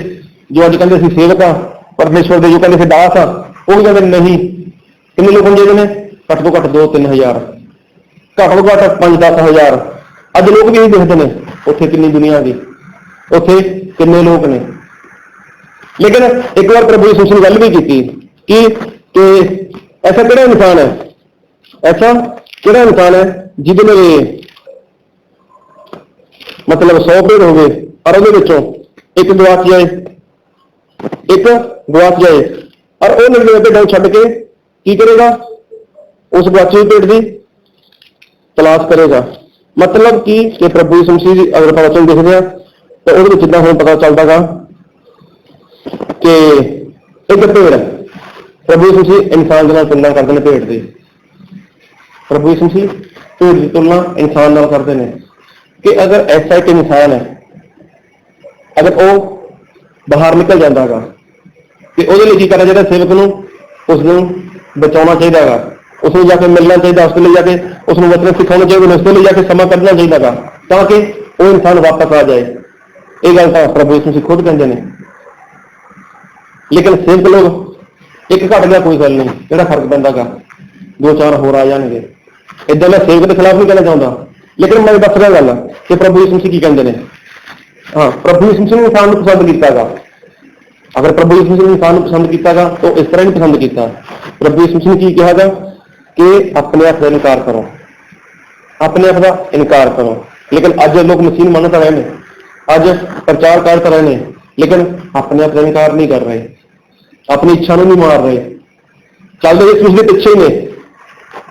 ਜੋ ਅੱਜ ਕਹਿੰਦੇ ਅਸੀਂ ਸੇਵਕ ਹਾਂ, ਪਰਮੇਸ਼ਵਰ ਦੇ ਜੋ ਕਹਿੰਦੇ ਅਸੀਂ ਦਾਸ ਹਾਂ, ਉਹ ਵੀ ਕਹਿੰਦੇ ਨਹੀਂ। ਕਿੰਨੇ ਲੋਕ ਹੁੰਦੇ ਨੇ? ਘੱਟ ਤੋਂ ਘੱਟ 2-3,000, ਘੱਟ ਤੋਂ ਘੱਟ 5-10,000। ਅੱਜ ਲੋਕ ਵੀ ਇਹੀ ਦੇਖਦੇ ਨੇ ਉੱਥੇ ਕਿੰਨੀ ਦੁਨੀਆ ਦੀ, ਉੱਥੇ ਕਿੰਨੇ ਲੋਕ ਨੇ। ਲੇਕਿਨ ਇੱਕ ਵਾਰ ਪ੍ਰਭੂ ਯਿਸੂ ਨੇ ਗੱਲ ਵੀ ਕੀਤੀ ਕਿ ਐਸਾ ਕਿਹੜਾ ਇਨਸਾਨ ਹੈ ਜਿਹਦੇ ਨਾਲ ਮਤਲਬ 100 ਭੇਡ ਹੋ ਗਏ ਔਰ ਉਹਦੇ ਵਿੱਚੋਂ ਇੱਕ ਗਵਾਚ ਜਾਏ ਔਰ ਉਹ 99 ਭੇਡਾਂ ਛੱਡ ਕੇ ਕੀ ਕਰੇਗਾ? ਉਸ ਗਵਾਚੇ ਭੇਡ ਦੀ ਤਲਾਸ਼ ਕਰੇਗਾ। ਮਤਲਬ ਕਿ ਪ੍ਰਭੂ ਯਿਸੂ ਮਸੀਹ ਦੀ ਅਗਰ ਆਪਾਂ ਵਚਨ ਦੇਖਦੇ ਹਾਂ ਤਾਂ ਉਹਦੇ ਵਿੱਚ ਜਿੱਦਾਂ ਹੁਣ ਪਤਾ ਚੱਲਦਾਗਾ ਕਿ ਇੱਕ ਭੇਡ, ਪ੍ਰਭੂ ਯਿਸੂ ਮਸੀਹ ਇਨਸਾਨ ਦੇ ਨਾਲ ਤੁਲਨਾ ਕਰਦੇ ਨੇ ਭੇਡ ਦੀ। प्रभु यीशु मसीह भेड़ की तुलना इंसान नाल करते हैं कि अगर ऐसा एक इंसान है, अगर वो बाहर निकल जाता है कि ਉਹਦੇ ਲਈ ਕੀ ਕਰਨਾ ਚਾਹੀਦਾ, ਸੇਵਕ ਨੂੰ ਉਸਨੂੰ ਬਚਾਉਣਾ ਚਾਹੀਦਾ ਹੈਗਾ, ਉਸਨੂੰ ਜਾ ਕੇ ਮਿਲਣਾ ਚਾਹੀਦਾ, ਉਸਦੇ ਲਈ ਜਾ ਕੇ ਉਸਨੂੰ ਵਚਨ ਸਿਖਾਉਣਾ ਚਾਹੀਦਾ, ਉਸਦੇ ਲਈ ਜਾ ਕੇ ਸਮਾਂ ਕੱਢਣਾ ਚਾਹੀਦਾ ਹੈਗਾ ਤਾਂ ਕਿ ਉਹ ਇਨਸਾਨ ਵਾਪਸ ਆ ਜਾਏ। ਇਹ ਗੱਲ ਤਾਂ ਪ੍ਰਭੂ ਯਿਸੂ ਮਸੀਹ ਖੁਦ ਕਹਿੰਦੇ ਨੇ। ਲੇਕਿਨ ਸੇਵਕ ਲੋਕ ਇੱਕ ਘਟ ਗਿਆ ਕੋਈ ਗੱਲ ਨਹੀਂ, ਕਿਹੜਾ ਫਰਕ ਪੈਂਦਾ ਗਾ, 2-4 ਹੋਰ ਆ ਜਾਣਗੇ। ਏਦਾਂ ਮੈਂ ਸੇਵਕ ਦੇ ਖਿਲਾਫ ਨਹੀਂ ਕਹਿਣਾ ਚਾਹੁੰਦਾ, ਲੇਕਿਨ ਮੈਂ ਦੱਸ ਰਿਹਾ ਗੱਲ ਕਿ ਪ੍ਰਭੂ ਯਿਸੂ ਮਸੀਹ ਕੀ ਕਹਿੰਦੇ ਨੇ। हाँ, प्रभु यीशु मसीह ने इंसान को पसंद किया। अगर प्रभु यीशु मसीह ने इंसान को पसंद किया तो इस तरह नहीं पसंद किया। प्रभु यीशु मसीह ने की कहा कि अपने आप का इनकार करो, अपने आप का इनकार करो। लेकिन अज लोग मसीह मानता रहे, अज प्रचार करते रहे, लेकिन अपने आप का इनकार नहीं कर रहे, अपनी इच्छा को नहीं मार रहे, चलते यीशु के पीछे ही ने,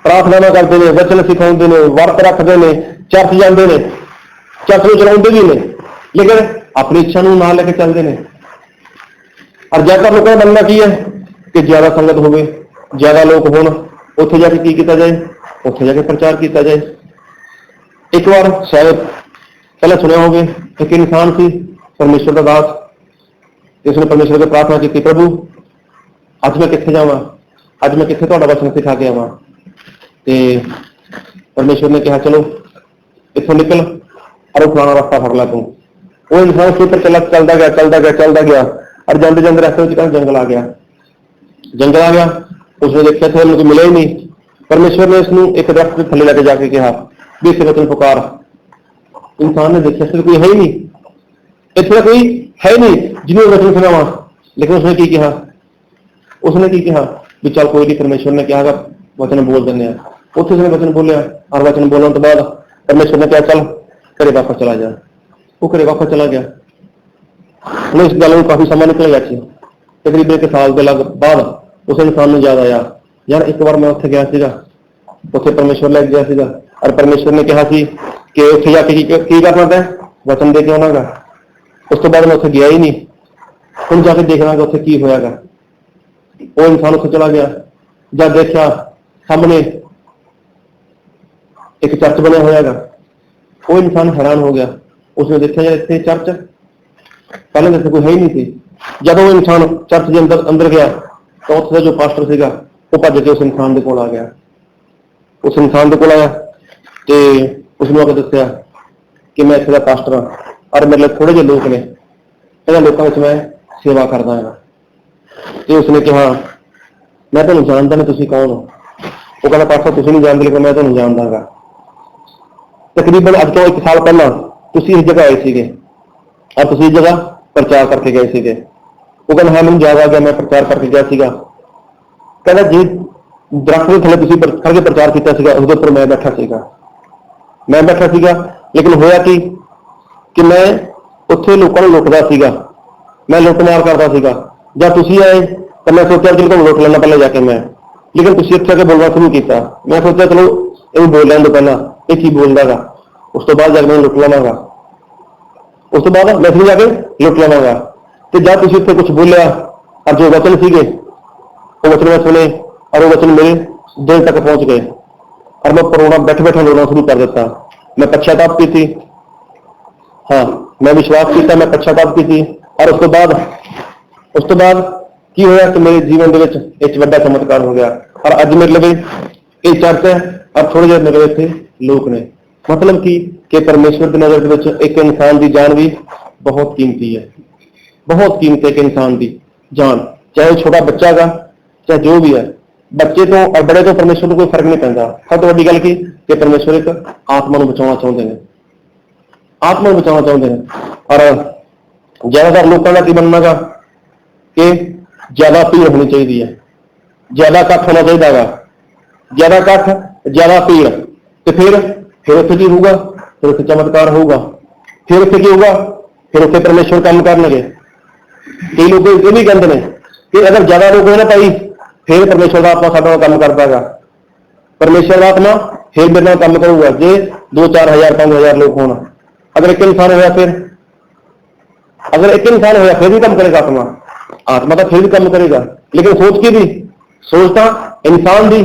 प्रार्थना करते हैं, वचन सिखाते हैं, वर्त रखते हैं, चर्च जाते हैं, चर्च को चलाते भी ने, लेकिन अपनी इच्छा ना लेके चलते हैं। और ज्यादा लोगों का बनना की है कि ज्यादा संगत हो, ज्यादा लोग हो, उत्थे जाके की किया जाए, उत्थे जाके प्रचार किया जाए। एक बार शायद पहले सुने होंगे, एक इंसान सी परमेश्वर का दास, जिसने परमेश्वर की प्रार्थना की, प्रभु अज मैं कितने जावा, अज मैं कितने तुहाडा वचन सिखा के आवा। ते परमेश्वर ने कहा चलो इत्थों निकल और फलाना रास्ता फड़ ला तू। वो इंसान उस पर चलता गया और जाते जाते रास्ते में जंगल आ गया। उसने देखा थे उनको मिला ही नहीं। परमेश्वर ने उसको एक दरख्त के थले लेके जाके कहा भी इस वचन पुकार। इंसान ने देखा कोई है ही नहीं, इतना कोई है नहीं जिन्होंने वचन सुनावा। लेकिन उसने की कहा, उसने की कहा भी चल कोई नहीं, परमेश्वर ने कहा वचन बोल देने। उत्थे उसने वचन बोलिया और वचन बोलने तो बाद परमेश्वर ने कहा चल घरे वापस चला जा। वो घरे वापस चला गया। उन्हें इस गल में काफी समय निकल गया, तकरीबन 1 साल के लग बाद उस इंसान ने याद आया, यार एक बार मैं उत्थे गया सीगा, उत्थे परमेश्वर लग गया सीगा और परमेश्वर ने कहा कि उत्थे जाके की करना था, वचन दे के आना। उस तो बाद मैं उत्थे गया ही नहीं, हुण जाके देखना उत्थे की होयागा। वो इंसान उत्थे चला गया, जब देखा सामने एक चर्च बना होयागा। वो इंसान हैरान हो गया, उसने देखा यार इतने चर्च पहले जैसे कोई है ही नहीं थी। जब वो इंसान चर्च के अंदर गया तो उसका जो पास्टर सीगा वो भज के उस इंसान के कोल आ गया। उस इंसान के कोल आया तो उसने आके दस्या कि मैं इत्थे दा पास्टर हाँ और मेरे लिए थोड़े जे लोग ने, इन्हां लोकां विच मैं सेवा करदा हां। तो उसने कहा मैं तुहानूं जानदा नहीं, तुसीं कौन हो? वो कहता पास्टर तुसीं नहीं जानदे, लेकिन मैं तुहानूं जानदा हां। तकरीबन अज तो 1 साल पहला तुसीं इस जगह आए सीगे और तुसीं इस जगह प्रचार करके गए सीगे। वो कहना हाँ मैंने याद आ गया, मैं प्रचार करके गया सीगा। कहना जी दरख्त के थले तुसीं खड़ के प्रचार किया सीगा, उसके ऊपर मैं बैठा सीगा, लेकिन होया कि मैं उत्थे लोकां नूं लुटदा सीगा, मैं लुटमार करदा सीगा। जब तुसीं आए तो मैं सोचा चलो तुहानूं लुट लेना पहले जाके मैं, लेकिन तुसीं इत्थे आके बोलना शुरू किया। मैं सोचा चलो ये बोल लैण दो पहला, ये की बोलदा गा, उस तो बाद जाके मैं लुट लवांगा, उस तो बाद मैं फिर जाके लुट लवांगा। तो जब तुसीं उत्थे कुछ बोलिया और जो वचन सीगे वो वचन मैं सुने और वो वचन मेरे दिल तक पहुंच गए और मैं रोना बैठे बैठे रोना शुरू कर देता। मैं पश्चाताप की थी, हाँ मैं विश्वास किया, मैं पश्चाताप की थी। और उस तो बाद की होया कि मेरे जीवन एक बड़ा चमत्कार हो गया और अज मेरे लिए ये चर्च है और थोड़े देर मेरे इतने लोग ने। मतलब कि परमेश्वर की नजर में एक इंसान की जान भी बहुत कीमती है, बहुत कीमती है। एक इंसान की जान, चाहे छोटा बच्चा का चाहे जो भी है, बच्चे तो और बड़े तो परमेश्वर को कोई फर्क नहीं पैंदा। सब तो बड़ी गल की परमेश्वर एक आत्मा को बचाना चाहते हैं, आत्मा को बचाना चाहते हैं। और ज्यादातर लोगों का की बनना गा कि ज्यादा भीड़ होनी चाहिए है, ज्यादा इकट्ठ होना चाहिए, ज्यादा इकट्ठ ज्यादा भीड़, तो फिर उत्थे की होगा, फिर उत्थे चमत्कार होगा, फिर उत्थे की होगा, फिर उत्थे परमेश्वर काम करनगे। कई लोग ये भी कहते हैं कि अगर ज्यादा लोग हो ना भाई फिर परमेश्वर का आत्मा साडा काम करता है, परमेश्वर का आत्मा फिर मेरे काम करूगा जे 2-4 हज़ार 5 हज़ार लोग होना। अगर एक इंसान होया फिर भी काम करेगा आत्मा तो फिर भी काम करेगा। लेकिन सोच तो इंसान दी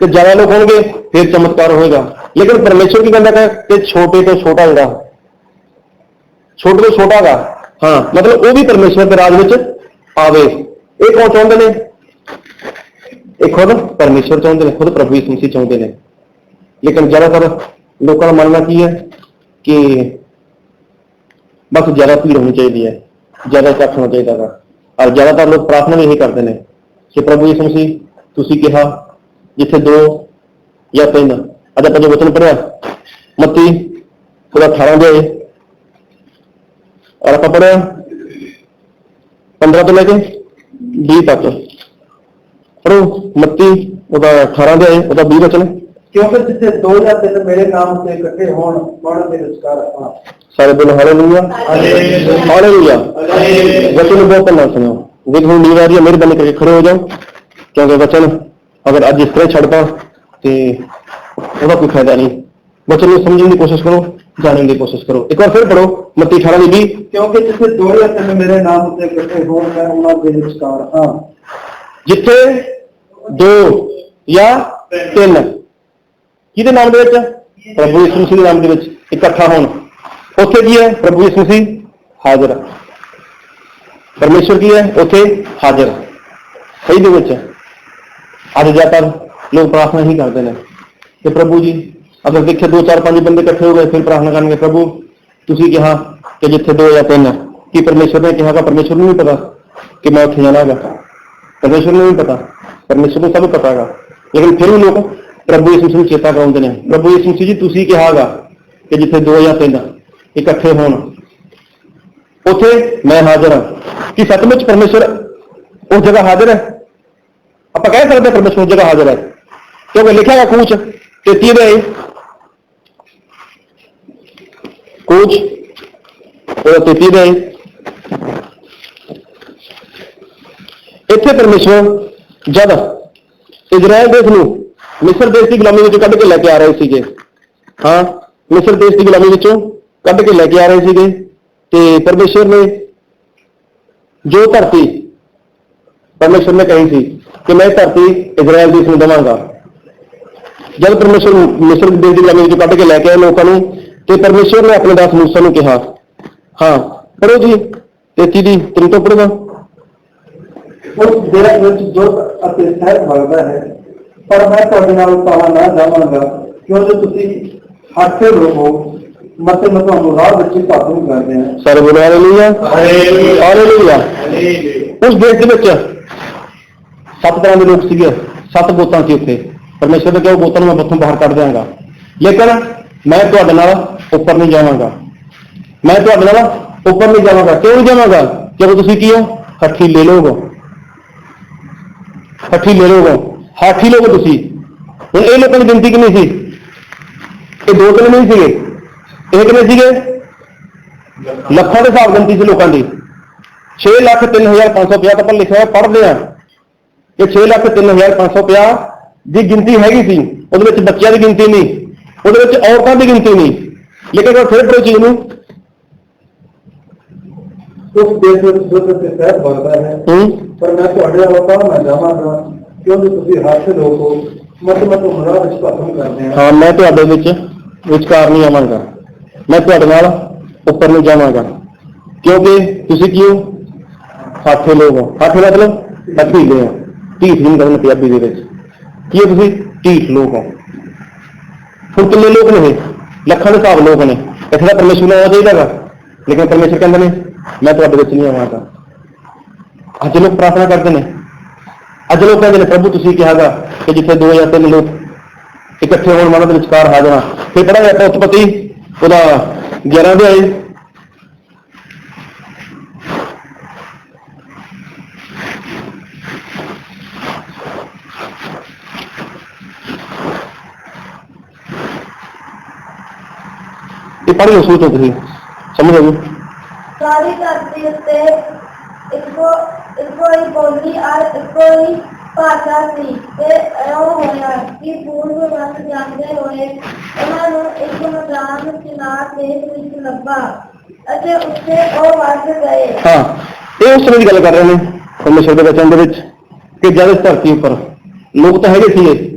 ਤੇ ਜ਼ਿਆਦਾ ਲੋਕ ਹੋਣਗੇ ਫਿਰ ਚਮਤਕਾਰ ਹੋਏਗਾ। ਲੇਕਿਨ ਪਰਮੇਸ਼ਰ ਕੀ ਕਹਿੰਦਾ ਹੈ ਕਿ ਛੋਟੇ ਤੋਂ ਛੋਟਾ ਜਿਹੜਾ ਛੋਟੇ ਤੋਂ ਛੋਟਾ ਗਾ, ਹਾਂ ਮਤਲਬ ਉਹ ਵੀ ਪਰਮੇਸ਼ਰ ਦੇ ਰਾਜ ਵਿੱਚ ਆਵੇ। ਇਹ ਕੌਣ ਚਾਹੁੰਦੇ ਨੇ? ਇਹ ਖੁਦ ਪਰਮੇਸ਼ਰ ਚਾਹੁੰਦੇ ਨੇ, ਖੁਦ ਪ੍ਰਭੂ ਯਿਸੂ ਮਸੀਹ ਚਾਹੁੰਦੇ ਨੇ। ਲੇਕਿਨ ਜ਼ਿਆਦਾਤਰ ਲੋਕਾਂ ਦਾ ਮੰਨਣਾ ਕੀ ਹੈ ਕਿ ਬਸ ਜ਼ਿਆਦਾ ਭੀੜ ਹੋਣੀ ਚਾਹੀਦੀ ਹੈ, ਜ਼ਿਆਦਾ ਇਕੱਠ ਹੋਣਾ ਚਾਹੀਦਾ ਵਾ। ਔਰ ਜ਼ਿਆਦਾਤਰ ਲੋਕ ਪ੍ਰਾਰਥਨਾ ਵੀ ਇਹੀ ਕਰਦੇ ਨੇ ਕਿ ਪ੍ਰਭੂ ਯਿਸੂ ਮਸੀਹ ਤੁਸੀਂ ਕਿਹਾ ਜਿੱਥੇ 2 ਜਾਂ 3, ਅੱਜ ਆਪਾਂ ਜੋ ਵਚਨ ਪੜ੍ਹਿਆ ਮੱਤੀ ਉਹਦਾ 18 ਦੇ ਔਰ ਆਪਾਂ ਪੜ੍ਹਿਆ 15 ਤੋਂ ਲੈ ਕੇ 20 ਤੱਕ। ਪੜ੍ਹੋ ਮੱਤੀ ਉਹਦਾ 18 ਦੇ ਉਹਦਾ 20 ਵਚਨ। ਕਿਉਂਕਿ ਜਿੱਥੇ 2 ਜਾਂ 3 ਮੇਰੇ ਨਾਮ ਤੇ ਇਕੱਠੇ ਹੋਣ ਉਹਨਾਂ ਦੇ ਵਿਚਕਾਰ ਆਪਾਂ। ਸਾਰੇ ਬੋਲੋ ਹਾਲੇਲੂਇਆ ਹਾਲੇਲੂਇਆ। ਵਚਨ ਨੂੰ ਬਹੁਤ ਧੰਨਵਾਦ ਸੁਣੋ। ਜੇ ਤੁਹਾਨੂੰ ਨੀਂਦ ਆ ਰਹੀ ਹੈ ਮਿਹਰਬਾਨੀ ਕਰਕੇ ਖੜੇ ਹੋ ਜਾਓ, ਕਿਉਂਕਿ ਵਚਨ ਅਗਰ ਅੱਜ ਇਸ ਤਰ੍ਹਾਂ ਛੱਡਦਾ ਤੇ ਉਹਦਾ ਕੋਈ ਫਾਇਦਾ ਨਹੀਂ। ਵਚਨ ਨੂੰ ਸਮਝਣ ਦੀ ਕੋਸ਼ਿਸ਼ ਕਰੋ, ਜਾਣਨ ਦੀ ਕੋਸ਼ਿਸ਼ ਕਰੋ। ਇੱਕ ਵਾਰ ਫਿਰ ਪੜ੍ਹੋ ਮੱਤੀ 18 ਦੀ 20। ਕਿਉਂਕਿ ਜਿੱਥੇ 2 ਜਾਂ 3 ਮੇਰੇ ਨਾਮ ਉੱਤੇ ਇਕੱਠੇ ਹੋਣ ਮੈਂ ਉਹਨਾਂ ਦੇ ਵਿਚਕਾਰ ਹਾਂ। ਜਿੱਥੇ 2 ਜਾਂ 3 ਕਿਹਦੇ ਨਾਮ ਦੇ ਵਿੱਚ? ਪ੍ਰਭੂ ਯਿਸੂ ਮਸੀਹ ਦੇ ਨਾਮ ਦੇ ਵਿੱਚ ਇਕੱਠਾ ਹੋਣ, ਉੱਥੇ ਕੀ ਹੈ? ਪ੍ਰਭੂ ਯਿਸੂ ਮਸੀਹ ਹਾਜ਼ਰ। ਪਰਮੇਸ਼ਰ ਕੀ ਹੈ? ਉੱਥੇ ਹਾਜ਼ਰ ਸਹੀ ਦੇ ਵਿੱਚ। ਅੱਜ ਜ਼ਿਆਦਾਤਰ ਲੋਕ ਪ੍ਰਾਰਥਨਾ ਹੀ ਕਰਦੇ ਨੇ ਕਿ ਪ੍ਰਭੂ ਜੀ ਅਗਰ ਦੇਖੇ 2 4 5 ਬੰਦੇ ਇਕੱਠੇ ਹੋ ਗਏ ਫਿਰ ਪ੍ਰਾਰਥਨਾ ਕਰਨਗੇ ਪ੍ਰਭੂ ਤੁਸੀਂ ਕਿਹਾ ਕਿ ਜਿੱਥੇ 2 ਜਾਂ 3 ਕੀ ਪਰਮੇਸ਼ਰ ਨੇ ਕਿਹਾ? ਪਰਮੇਸ਼ਰ ਨੂੰ ਨਹੀਂ ਪਤਾ ਕਿ ਮੈਂ ਉੱਥੇ ਜਾਣਾ ਹੈਗਾ, ਪਰਮੇਸ਼ਰ ਨੂੰ ਨਹੀਂ ਪਤਾ, ਪਰਮੇਸ਼ਰ ਨੂੰ ਸਭ ਪਤਾ ਹੈਗਾ। ਲੇਕਿਨ ਫਿਰ ਵੀ ਲੋਕ ਪ੍ਰਭੂ ਯਿਸੂ ਨੂੰ ਚੇਤਾ ਕਰਾਉਂਦੇ ਨੇ, ਪ੍ਰਭੂ ਯਿਸੂ ਜੀ ਤੁਸੀਂ ਕਿਹਾ ਹੈਗਾ ਕਿ ਜਿੱਥੇ 2 ਜਾਂ 3 ਇਕੱਠੇ ਹੋਣ ਉੱਥੇ ਮੈਂ ਹਾਜ਼ਰ ਹਾਂ। ਕਿ ਸੱਚਮੁੱਚ ਪਰਮੇਸ਼ਰ ਉਸ ਜਗ੍ਹਾ ਹਾਜ਼ਰ ਹੈ? ਆਪਾਂ ਕਹਿ ਸਕਦੇ ਪਰਮੇਸ਼ਰ ਉਸ ਜਗ੍ਹਾ ਹਾਜ਼ਰ ਹੈ ਕਿਉਂਕਿ ਲਿਖਿਆ ਹੈ ਕੂਚ 33 ਦੇ ਕੂਚ 33 ਦੇ ਇੱਥੇ ਪਰਮੇਸ਼ਰ ਜਦ ਇਜ਼ਰਾਈਲ ਦੇਸ਼ ਨੂੰ ਮਿਸਰ ਦੇਸ਼ ਦੀ ਗੁਲਾਮੀ ਵਿੱਚੋਂ ਕੱਢ ਕੇ ਲੈ ਕੇ ਆ ਰਹੇ ਸੀਗੇ, ਹਾਂ ਮਿਸਰ ਦੇਸ਼ ਦੀ ਗੁਲਾਮੀ ਵਿੱਚੋਂ ਕੱਢ ਕੇ ਲੈ ਕੇ ਆ ਰਹੇ ਸੀਗੇ, ਤੇ ਪਰਮੇਸ਼ਰ ਨੇ ਜੋ ਧਰਤੀ ਪਰਮੇਸ਼ਰ ਨੇ ਕਹੀ ਸੀ ਕਿ ਮੈਂ ਧਰਤੀ ਇਜ਼ਰਾਈਲ ਦੇਸ਼ ਨੂੰ ਦੇਵਾਂਗਾ। ਜਦ ਪਰਮੇਸ਼ਰ ਮਿਸਰ ਦੇਸ਼ ਦੀ ਗੁਲਾਮੀ ਵਿੱਚੋਂ ਕੱਢ ਕੇ ਲੈ ਕੇ ਆਏ ਲੋਕਾਂ ਨੂੰ, ਤੇ ਪਰਮੇਸ਼ਰ ਨੇ ਆਪਣੇ ਦਾਸ ਮੂਸਾ ਨੂੰ ਕਿਹਾ, ਹਾਂ ਪੜ੍ਹੋ ਜੀ 33 ਦੀ 3 ਤੋਂ ਪੜ੍ਹੋ। ਉਸ ਦੇਸ਼ ਵਿੱਚ ਦੁੱਧ ਅਤੇ ਸ਼ਹਿਦ ਵਗਦਾ ਹੈ, ਪਰ ਮੈਂ ਤੁਹਾਡੇ ਨਾਲ ਪਾਲਾ ਨਾ ਜਾਵਾਂਗਾ ਕਿਉਂਕਿ ਤੁਸੀਂ ਹਾਥੇ ਲੋਕ ਹੋ, ਮਤੇ ਮੈਂ ਤੁਹਾਨੂੰ ਰਾਹ ਵਿੱਚ ਭਾਗੂ ਕਰਦੇ ਹਾਂ। ਸਾਰੇ ਬੋਲੋ ਹਾਲੇਲੂਇਆ ਹਾਲੇਲੂਇਆ। ਉਸ ਦੇਸ਼ ਦੇ ਵਿੱਚ 7 ਤਰ੍ਹਾਂ ਦੇ ਲੋਕ ਸੀਗੇ, 7 ਗੋਤਾਂ ਸੀ ਉੱਥੇ। ਪਰਮੇਸ਼ਰ ਨੇ ਕਿਹਾ ਉਹ ਗੋਤਾਂ ਨੂੰ ਮੈਂ ਉੱਥੋਂ ਬਾਹਰ ਕੱਢ ਦਿਆਂਗਾ, ਲੇਕਿਨ ਮੈਂ ਤੁਹਾਡੇ ਨਾਲ ਉੱਪਰ ਨਹੀਂ ਜਾਵਾਂਗਾ, ਮੈਂ ਤੁਹਾਡੇ ਨਾਲ ਉੱਪਰ ਨਹੀਂ ਜਾਵਾਂਗਾ। ਕਿਉਂ ਨਹੀਂ ਜਾਵਾਂਗਾ? ਕਿਉਂਕਿ ਤੁਸੀਂ ਕੀ ਹੋ? ਹੱਠੀਲੇ ਲੋਕ, ਹੱਠੀਲੇ ਲੋਕ, ਹਾਥੀ ਲੋਕ ਤੁਸੀਂ। ਹੁਣ ਇਹ ਲੋਕਾਂ ਦੀ ਗਿਣਤੀ ਕਿੰਨੀ ਸੀ? ਇਹ 2-3 ਨਹੀਂ ਸੀਗੇ, ਇਹ ਕਿੰਨੇ ਸੀਗੇ? ਲੱਖਾਂ ਦੇ ਹਿਸਾਬ ਗਿਣਤੀ ਸੀ ਲੋਕਾਂ ਦੀ। 6,03,550 ਤਾਂ ਆਪਾਂ ਲਿਖਿਆ ਹੋਇਆ ਪੜ੍ਹਦੇ ਆ ਕਿ 6,03,550 ਦੀ ਗਿਣਤੀ ਹੈਗੀ ਸੀ। ਉਹਦੇ ਵਿੱਚ ਬੱਚਿਆਂ ਦੀ ਗਿਣਤੀ ਨਹੀਂ, ਉਹਦੇ ਵਿੱਚ ਔਰਤਾਂ ਦੀ ਗਿਣਤੀ ਨਹੀਂ। ਲੇਕਿਨ ਫਿਰ ਕੋਈ ਚੀਜ਼ ਨੂੰ ਉਸ ਦੇਸ਼ ਵਿੱਚ ਦੁੱਧ ਅਤੇ ਸ਼ਹਿਦ ਵਗਦਾ ਹੈ, ਪਰ ਮੈਂ ਤੁਹਾਡੇ ਨਾਲ ਪਾਲਾ ਨਾ ਜਾਵਾਂਗਾ ਕਿਉਂਕਿ ਤੁਸੀਂ ਹਾਥੇ ਲੋਕ ਹੋ, ਮਤੇ ਮੈਂ ਤੁਹਾਨੂੰ ਰਾਹ ਵਿੱਚ ਭਾਗੂ ਕਰਦੇ ਹਾਂ। ਹਾਂ ਮੈਂ ਤੁਹਾਡੇ ਵਿੱਚ ਵਿਚਕਾਰ ਨਹੀਂ ਆਵਾਂਗਾ, ਮੈਂ ਤੁਹਾਡੇ ਨਾਲ ਉੱਪਰ ਨਹੀਂ ਜਾਵਾਂਗਾ ਕਿਉਂਕਿ ਤੁਸੀਂ ਕੀ ਹੋ? ਹਾਥੇ ਲੋਕ ਹੋ। ਹਾਥੇ ਮਤਲਬ ਹੱਥੀਲੇ ਹੋ, ਢੀਠ ਨਹੀਂ ਕਹਿੰਦੇ ਪੰਜਾਬੀ ਦੇ ਵਿੱਚ। ਕੀ ਹੋ ਤੁਸੀਂ? ਢੀਠ ਲੋਕ ਹੋ। ਹੁਣ ਕਿੰਨੇ ਲੋਕ ਨੇ? ਲੱਖਾਂ ਦੇ ਹਿਸਾਬ ਲੋਕ ਨੇ। ਇੱਥੇ ਦਾ ਪਰਮੇਸ਼ਰ ਨੂੰ ਆਉਣਾ ਚਾਹੀਦਾ ਵਾ, ਲੇਕਿਨ ਪਰਮੇਸ਼ਰ ਕਹਿੰਦੇ ਨੇ ਮੈਂ ਤੁਹਾਡੇ ਵਿੱਚ ਨਹੀਂ ਆਵਾਂਗਾ। ਅੱਜ ਲੋਕ ਪ੍ਰਾਰਥਨਾ ਕਰਦੇ ਨੇ, ਅੱਜ ਲੋਕ ਕਹਿੰਦੇ ਨੇ ਪ੍ਰਭੂ ਤੁਸੀਂ ਕਿਹਾਗਾ ਕਿ ਜਿੱਥੇ 2 ਜਾਂ 3 ਲੋਕ ਇਕੱਠੇ ਹੋਣ ਵਾਲਿਆਂ ਦੇ ਵਿਚਕਾਰ ਹਾਜ਼ਰ ਹਾਂ। ਫਿਰ ਪੜ੍ਹਾਂਗੇ ਆਪਾਂ ਉਤਪਤੀ ਉਹਦਾ 11 ਦੇ ਆਏ। ਇਹ ਪੜ੍ਹੋ ਸੋਚੋ ਤੁਸੀਂ ਸਮਝੋ। ਸਾਰੀ ਧਰਤੀ ਉੱਤੇ ਇੱਕੋ ਹੀ ਬੋਲੀ ਔਰ ਇੱਕੋ ਹੀ ਭਾਸ਼ਾ ਸੀ, ਤੇ ਇਉਂ ਹੋਇਆ ਕਿ ਪੂਰਬ ਵੱਲ ਜਾਂਦੇ ਹੋਏ ਉਹਨਾਂ ਨੂੰ ਇੱਕ ਮੈਦਾਨ ਚਿਨਾਰ ਦੇਸ਼ ਵਿੱਚ ਲੱਭਾ ਅਤੇ ਉੱਥੇ ਉਹ ਵੱਸ ਗਏ। ਹਾਂ ਇਹ ਉਸ ਸਮੇਂ ਦੀ ਗੱਲ ਕਰ ਰਹੇ ਨੇ ਪਰਮੇਸ਼ਰ ਦੇ ਵਚਨ ਦੇ ਵਿੱਚ ਕਿ ਜਦ ਇਸ ਧਰਤੀ ਉੱਪਰ ਲੋਕ ਤਾਂ ਹੈਗੇ ਸੀ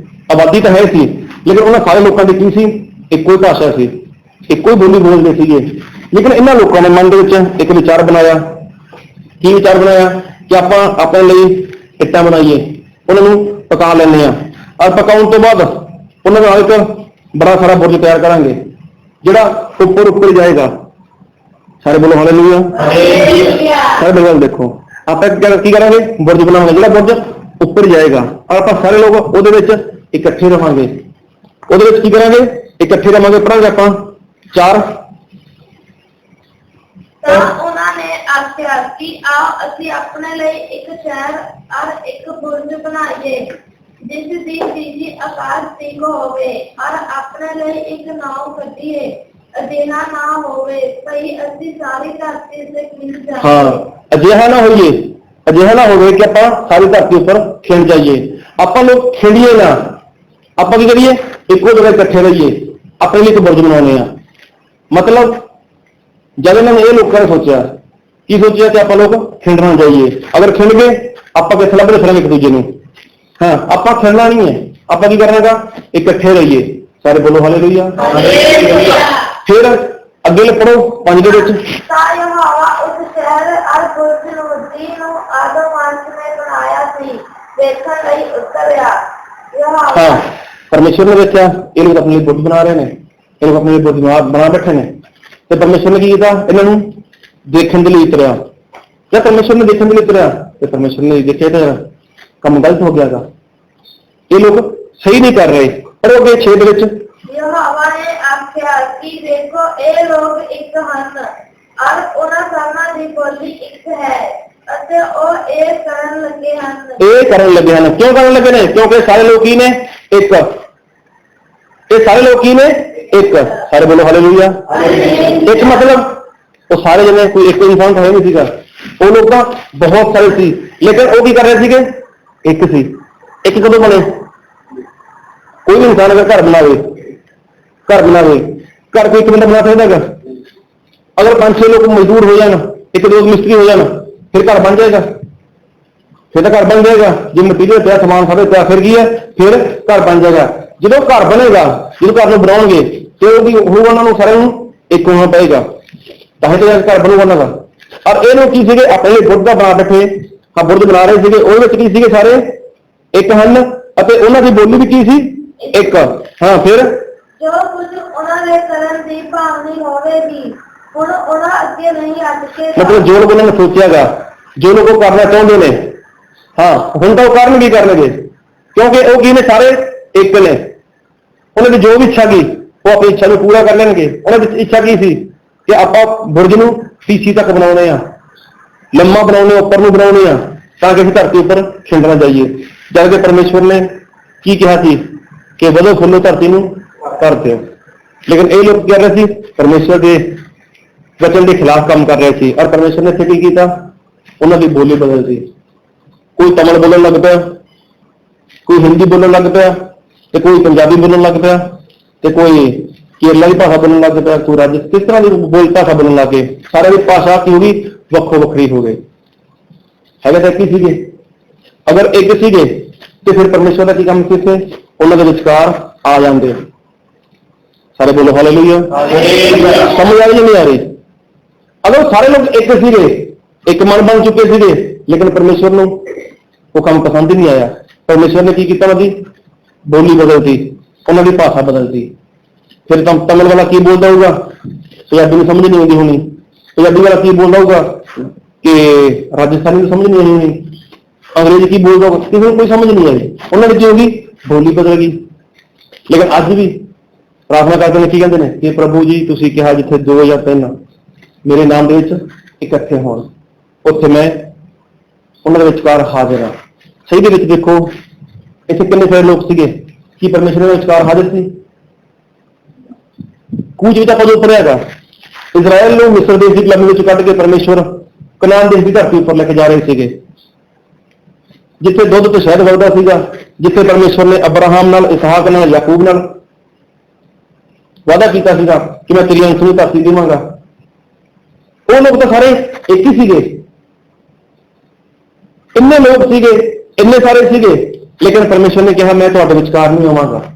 ਆਬਾਦੀ ਤਾਂ ਹੈ ਸੀ, ਲੇਕਿਨ ਉਹਨਾਂ ਸਾਰੇ ਲੋਕਾਂ ਦੀ ਕੀ ਸੀ, ਇੱਕੋ ਹੀ ਭਾਸ਼ਾ ਸੀ, ਇੱਕੋ ਹੀ ਬੋਲੀ ਬੋਲਦੇ ਸੀਗੇ। ਲੇਕਿਨ ਇਹਨਾਂ ਲੋਕਾਂ ਨੇ ਮਨ ਦੇ ਵਿੱਚ ਇੱਕ ਵਿਚਾਰ ਬਣਾਇਆ। ਕੀ ਵਿਚਾਰ ਬਣਾਇਆ ਕਿ ਆਪਾਂ ਆਪਣੇ ਲਈ ਇੱਟਾਂ ਬਣਾਈਏ, ਉਹਨਾਂ ਨੂੰ ਪਕਾ ਲੈਂਦੇ ਆ, ਔਰ ਪਕਾਉਣ ਤੋਂ ਬਾਅਦ ਉਹਨਾਂ ਨਾਲ ਇੱਕ ਬੜਾ ਸਾਰਾ ਬੁਰਜ ਤਿਆਰ ਕਰਾਂਗੇ ਜਿਹੜਾ ਉੱਪਰ ਜਾਏਗਾ। ਸਾਰੇ ਬੋਲੋ ਹਾਲੇਲੂਇਆ। ਸਾਰੇ ਬੋਲੋ ਦੇਖੋ ਆਪਾਂ ਕੀ ਕਰਾਂਗੇ, ਬੁਰਜ ਬਣਾਵਾਂਗੇ ਜਿਹੜਾ ਬੁਰਜ ਉੱਪਰ ਜਾਏਗਾ, ਔਰ ਆਪਾਂ ਸਾਰੇ ਲੋਕ ਉਹਦੇ ਵਿੱਚ ਇਕੱਠੇ ਰਹਾਂਗੇ। ਉਹਦੇ ਵਿੱਚ ਕੀ ਕਰਾਂਗੇ, ਇਕੱਠੇ ਰਹਾਂਗੇ। ਪੜਾਂਗੇ ਆਪਾਂ 4। ਤਾਂ ਉਹਨਾਂ ਨੇ ਆਖਿਆ ਕਿ ਆਓ ਅਸੀਂ ਆਪਣੇ ਲਈ ਇੱਕ ਸ਼ਹਿਰ ਔਰ ਇੱਕ ਬੁਰਜ ਬਣਾਈਏ ਜਿਸ ਦੀ ਤੀਜੀ ਆਕਾਸ਼ ਤੀਕ ਹੋਵੇ, ਔਰ ਆਪਣੇ ਲਈ ਇੱਕ ਨਾਉ ਕੱਢੀਏ ਅਜਿਹਾ ਨਾ ਹੋਵੇ ਭਈ ਅਸੀਂ ਸਾਰੀ ਧਰਤੀ ਤੇ ਖਿੰਡ ਜਾਈਏ। ਹਾਂ, ਅਜਿਹਾ ਨਾ ਹੋਵੇ ਕਿ ਆਪਾਂ ਸਾਰੀ ਧਰਤੀ ਉੱਪਰ ਖਿੰਡ ਜਾਈਏ। ਆਪਾਂ ਲੋਕ ਖਿੰਡੀਏ ਨਾ, ਆਪਾਂ ਕੀ ਕਰੀਏ, ਇੱਕੋ ਜਗ੍ਹਾ ਇਕੱਠੇ ਰਹੀਏ, ਆਪਣੇ ਲਈ ਇੱਕ ਬੁਰਜ ਬਣਾਉਣੇ ਆ। ਮਤਲਬ ਜਦ ਇਹਨਾਂ ਨੇ ਇਹ ਲੋਕਾਂ ਨੇ ਸੋਚਿਆ, ਕੀ ਸੋਚਿਆ ਕਿ ਆਪਾਂ ਲੋਕ ਖਿੰਡਣਾ ਜਾਈਏ। ਅਗਰ ਖਿੰਡ ਗਏ ਆਪਾਂ ਕਿੱਥੇ ਲੱਭਦੇ ਫਿਰਾਂਗੇ ਇੱਕ ਦੂਜੇ ਨੂੰ। ਹਾਂ, ਆਪਾਂ ਖਿੰਡਣਾ ਨਹੀਂ ਹੈ, ਆਪਾਂ ਕੀ ਕਰਨਾਗਾ, ਇਕੱਠੇ ਰਹੀਏ। ਸਾਰੇ ਬੋਲੋ ਹਾਲੇਲੂਇਆ। ਫਿਰ ਅੱਗੇ ਪੜੋ 5 ਦੇ ਵਿੱਚ। ਤਾਂ ਯਹੋਵਾ ਉਸ ਸ਼ਹਿਰ ਔਰ ਬੁਰਜ ਨੂੰ ਆਦਮ ਵੰਸ਼ ਨੇ ਬਣਾਇਆ ਸੀ ਦੇਖਣ ਲਈ ਉਤਰਿਆ। ਹਾਂ, ਪਰਮੇਸ਼ਰ ਨੇ ਦੇਖਿਆ ਇਹ ਲੋਕ ਆਪਣੇ ਲਈ ਬੁਰਜ ਬਣਾ ਰਹੇ ਨੇ, ਇਹ ਲੋਕ ਆਪਣੇ ਲਈ ਬੁਰਜ ਬਣਾ ਬੈਠੇ ਨੇ, ਤੇ ਪਰਮੇਸ਼ਰ ਨੇ ਕੀ ਕੀਤਾ, ਇਹਨਾਂ ਨੂੰ ਦੇਖਣ ਦੇ ਲਈ ਉਤਰਿਆ। ਜਦ ਪਰਮੇਸ਼ਰ ਨੇ ਦੇਖਣ ਦੇ ਲਈ ਉਤਰਿਆ ਤੇ ਪਰਮੇਸ਼ਰ ਨੇ ਦੇਖਿਆ ਤਾਂ ਕੰਮ ਗਲਤ ਹੋ ਗਿਆਗਾ, ਇਹ ਲੋਕ ਸਹੀ ਨਹੀਂ ਕਰ ਰਹੇ। ਪਰ ਉਹ 6 ਦੇ ਵਿੱਚ ਯਹੋਵਾ ਨੇ ਆਖਿਆ ਕਿ ਦੇਖੋ ਇਹ ਲੋਕ ਇੱਕ ਹਨ ਔਰ ਉਹਨਾਂ ਸਾਰਿਆਂ ਦੀ ਬੋਲੀ ਇੱਕ ਹੈ ਅਤੇ ਉਹ ਇਹ ਕਰਨ ਲੱਗੇ ਹਨ। ਕਿਉਂ ਕਰਨ ਲੱਗੇ ਨੇ? ਕਿਉਂਕਿ ਸਾਰੇ ਲੋਕ ਕੀ ਨੇ, ਇੱਕ। ਇਹ ਸਾਰੇ ਲੋਕ ਕੀ ਨੇ, ਇੱਕ। ਸਾਰੇ ਬੋਲੋ ਹਾਲੇਲੂਇਆ। ਇੱਕ ਮਤਲਬ ਉਹ ਸਾਰੇ ਜਣੇ, ਕੋਈ ਇੱਕ ਇਨਸਾਨ ਤਾਂ ਹੈ ਨਹੀਂ ਸੀਗਾ, ਉਹ ਲੋਕ ਤਾਂ ਬਹੁਤ ਸਾਰੇ ਸੀ, ਲੇਕਿਨ ਉਹ ਕੀ ਕਰ ਰਹੇ ਸੀਗੇ, ਇੱਕ ਸੀ। ਇੱਕ ਕਦੋਂ ਬਣੇ? ਕੋਈ ਵੀ ਇਨਸਾਨ ਅਗਰ ਘਰ ਬਣਾਵੇ, ਘਰ ਕੋਈ ਇੱਕ ਬੰਦਾ ਬਣਾ ਸਕਦਾ ਹੈਗਾ? ਅਗਰ 5-6 ਲੋਕ ਮਜ਼ਦੂਰ ਹੋ ਜਾਣ, 1-2 ਮਿਸਤਰੀ ਹੋ ਜਾਣ, ਫਿਰ ਘਰ ਬਣ ਜਾਏਗਾ? ਫਿਰ ਤਾਂ ਘਰ ਬਣ ਜਾਏਗਾ। ਜੇ ਮਟੀਰੀਅਲ ਪਿਆ, ਸਮਾਨ ਸਾਰੇ ਪਿਆ, ਫਿਰ ਕੀ ਹੈ, ਫਿਰ ਘਰ ਬਣ ਜਾਏਗਾ। ਜਦੋਂ ਘਰ ਬਣੇਗਾ, ਜਦੋਂ ਘਰ ਨੂੰ ਬਣਾਉਣਗੇ ਤੇ ਉਹ ਵੀ ਹੋਊਗਾ, ਉਹਨਾਂ ਨੂੰ ਸਾਰਿਆਂ ਨੂੰ ਇੱਕ ਹੋਣਾ ਪਏਗਾ, ਤਾਂ ਹੀ ਤਾਂ ਘਰ ਬਣੂਗਾ ਉਹਨਾਂ ਦਾ। ਔਰ ਇਹ ਲੋਕ ਕੀ ਸੀਗੇ, ਆਪਣੇ ਲਈ ਬੁਰਜ ਦਾ ਬਣਾ ਬੈਠੇ, ਹਾਂ ਬੁਰਜ ਬਣਾ ਰਹੇ ਸੀਗੇ। ਉਹਦੇ ਵਿੱਚ ਕੀ ਸੀਗੇ, ਸਾਰੇ ਇੱਕ ਹਨ ਅਤੇ ਉਹਨਾਂ ਦੀ ਬੋਲੀ ਵੀ ਕੀ ਸੀ, ਇੱਕ। ਹਾਂ, ਫਿਰ ਜੋ ਕੁਝ ਉਹਨਾਂ ਦੇ ਕਰਨ ਦੀ ਭਾਵਨੀ ਹੋਵੇਗੀ ਹੁਣ ਉਹਨਾਂ ਅੱਗੇ ਨਹੀਂ ਅਟਕੇ। ਮਤਲਬ ਜੋ ਲੋਕ ਉਹਨਾਂ ਨੇ ਸੋਚਿਆਗਾ, ਜੋ ਲੋਕ ਉਹ ਕਰਨਾ ਚਾਹੁੰਦੇ ਨੇ, ਹਾਂ ਹੁਣ ਤਾਂ ਉਹ ਕਰਨਗੇ ਕਿਉਂਕਿ ਉਹ ਕੀ ਨੇ, ਸਾਰੇ ਇੱਕ ਨੇ। ਉਹਨਾਂ ਦੀ ਜੋ ਵੀ ਇੱਛਾ ਕੀ, ਉਹ ਆਪਣੀ ਇੱਛਾ ਨੂੰ ਪੂਰਾ ਕਰ ਲੈਣਗੇ। ਉਹਨਾਂ ਦੀ ਇੱਛਾ ਕੀ ਸੀ ਕਿ ਆਪਾਂ ਬੁਰਜ ਨੂੰ TC ਤੱਕ ਬਣਾਉਣੇ ਆ, ਲੰਮਾ ਬਣਾਉਣੇ, ਉੱਪਰ ਨੂੰ ਬਣਾਉਣੇ ਆ, ਤਾਂ ਕਿ ਅਸੀਂ ਧਰਤੀ ਉੱਪਰ ਖਿੰਡਣਾ ਜਾਈਏ। ਜਦ ਕਿ ਪਰਮੇਸ਼ਵਰ ਨੇ ਕੀ ਕਿਹਾ ਸੀ ਕਿ ਵਧੋ ਫੁੱਲੋ ਧਰਤੀ ਨੂੰ ਭਰ ਦਿਓ। ਲੇਕਿਨ ਇਹ ਲੋਕ ਕੀ ਕਰ ਰਹੇ ਸੀ, ਪਰਮੇਸ਼ਵਰ ਦੇ ਵਚਨ ਦੇ ਖਿਲਾਫ ਕੰਮ ਕਰ ਰਹੇ ਸੀ। ਔਰ ਪਰਮੇਸ਼ਵਰ ਨੇ ਇੱਥੇ ਕੀ ਕੀਤਾ, ਉਹਨਾਂ ਦੀ ਬੋਲੀ ਬਦਲਤੀ। ਕੋਈ ਤਮਿਲ ਬੋਲਣ ਲੱਗ ਪਿਆ, ਕੋਈ ਹਿੰਦੀ ਬੋਲਣ ਲੱਗ ਪਿਆ, ਤੇ ਕੋਈ ਪੰਜਾਬੀ ਬੋਲਣ ਲੱਗ ਪਿਆ, ਤੇ ਕੋਈ ਕੇਰਲਾ ਦੀ ਭਾਸ਼ਾ ਬੋਲਣ ਲੱਗ ਪਿਆ, ਕੋਈ ਕਿਸ ਤਰ੍ਹਾਂ ਦੀ ਭਾਸ਼ਾ ਬੋਲਣ ਲੱਗ ਗਏ। ਸਾਰਿਆਂ ਦੀ ਭਾਸ਼ਾ ਕੀ ਹੋ ਗਈ, ਵੱਖੋ ਵੱਖਰੀ ਹੋ ਗਈ। ਹੈਗੇ ਤਾਂ ਕੀ ਸੀਗੇ? ਅਗਰ ਇੱਕ ਸੀਗੇ ਤੇ ਫਿਰ ਪਰਮੇਸ਼ਵਰ ਦਾ ਕੀ ਕੰਮ ਸੀ, ਉਹਨਾਂ ਦੇ ਵਿਚਕਾਰ ਆ ਜਾਂਦੇ। ਸਾਰੇ ਬੋਲੋ ਹਾਲੇਲੂਇਆ। ਸਮਝ ਆ ਰਹੀ ਨਹੀਂ ਆ ਰਹੀ? ਅਗਰ ਸਾਰੇ ਲੋਕ ਇੱਕ ਸੀਗੇ, ਇੱਕ ਮਨ ਬਣ ਚੁੱਕੇ ਸੀਗੇ, ਲੇਕਿਨ ਪਰਮੇਸ਼ਵਰ ਨੂੰ ਉਹ ਕੰਮ ਪਸੰਦ ਹੀ ਨਹੀਂ ਆਇਆ। ਪਰਮੇਸ਼ਵਰ ਨੇ ਕੀ ਕੀਤਾ, ਉਹਦੀ ਬੋਲੀ ਬਦਲਤੀ, ਉਹਨਾਂ ਦੀ ਭਾਸ਼ਾ ਬਦਲਤੀ। ਫਿਰ ਤਮਿਲ ਵਾਲਾ ਕੀ ਬੋਲਦਾ ਹੋਊਗਾ, ਪੰਜਾਬੀ ਨੂੰ ਸਮਝ ਨਹੀਂ ਆਉਂਦੀ ਹੋਣੀ। ਪੰਜਾਬੀ ਵਾਲਾ ਕੀ ਬੋਲਦਾ ਹੋਊਗਾ ਕਿ ਰਾਜਸਥਾਨੀ ਨੂੰ ਸਮਝ ਨਹੀਂ ਆਉਣੀ ਹੋਣੀ। ਅੰਗਰੇਜ਼ੀ ਕੀ ਬੋਲਦਾ ਹੋਊਗਾ, ਕਿਸੇ ਨੂੰ ਕੋਈ ਸਮਝ ਨਹੀਂ ਆਈ। ਉਹਨਾਂ ਦੀ ਕੀ ਹੋ ਗਈ, ਬੋਲੀ ਬਦਲ ਗਈ। ਲੇਕਿਨ ਅੱਜ ਵੀ ਪ੍ਰਾਰਥਨਾ ਕਰਦੇ ਨੇ, ਕੀ ਕਹਿੰਦੇ ਨੇ ਕਿ ਪ੍ਰਭੂ ਜੀ ਤੁਸੀਂ ਕਿਹਾ ਜਿੱਥੇ 2 ਜਾਂ 3 ਮੇਰੇ ਨਾਮ ਦੇ ਵਿੱਚ ਇਕੱਠੇ ਹੋਣ, ਉੱਥੇ ਮੈਂ ਉਹਨਾਂ ਦੇ ਵਿਚਕਾਰ ਹਾਜ਼ਰ ਹਾਂ। ਸਹੀ ਦੇ ਵਿੱਚ ਦੇਖੋ ਇੱਥੇ ਕਿੰਨੇ ਸਾਰੇ ਲੋਕ ਸੀਗੇ, ਕੀ ਪਰਮੇਸ਼ਰ ਦੇ ਵਿਚਕਾਰ ਹਾਜ਼ਰ ਸੀ? ਕੂਚ ਵਿੱਚ ਕਦੋਂ ਉਤਰਿਆਗਾ? ਇਜ਼ਰਾਈਲ ਨੂੰ ਮਿਸਰ ਦੇਸ਼ ਦੀ ਗੁਲਾਮੀ ਵਿੱਚ ਕੱਢ ਕੇ ਪਰਮੇਸ਼ਵਰ ਕਨਾਨ ਦੇਸ਼ ਦੀ ਧਰਤੀ ਉੱਪਰ ਲੈ ਕੇ ਜਾ ਰਹੇ ਸੀਗੇ, ਜਿੱਥੇ ਦੁੱਧ ਤੇ ਸ਼ਹਿਦ ਵਗਦਾ ਸੀਗਾ, ਜਿੱਥੇ ਪਰਮੇਸ਼ਵਰ ਨੇ ਅਬਰਾਹਮ ਨਾਲ, ਇਸਹਾਕ ਨਾਲ, ਯਾਕੂਬ ਨਾਲ ਵਾਅਦਾ ਕੀਤਾ ਸੀਗਾ ਕਿ ਮੈਂ ਤੇਰੀ ਅੰਸ਼ ਨੂੰ ਧਰਤੀ ਦੇਵਾਂਗਾ। ਉਹ ਲੋਕ ਤਾਂ ਸਾਰੇ ਇੱਕ ਹੀ ਸੀਗੇ, ਇੰਨੇ ਲੋਕ ਸੀਗੇ, ਇੰਨੇ ਸਾਰੇ ਸੀਗੇ, लेकिन परमेश्वर ने कहा मैं ਤੁਹਾਡੇ ਵਿਚਕਾਰ नहीं आवांगा।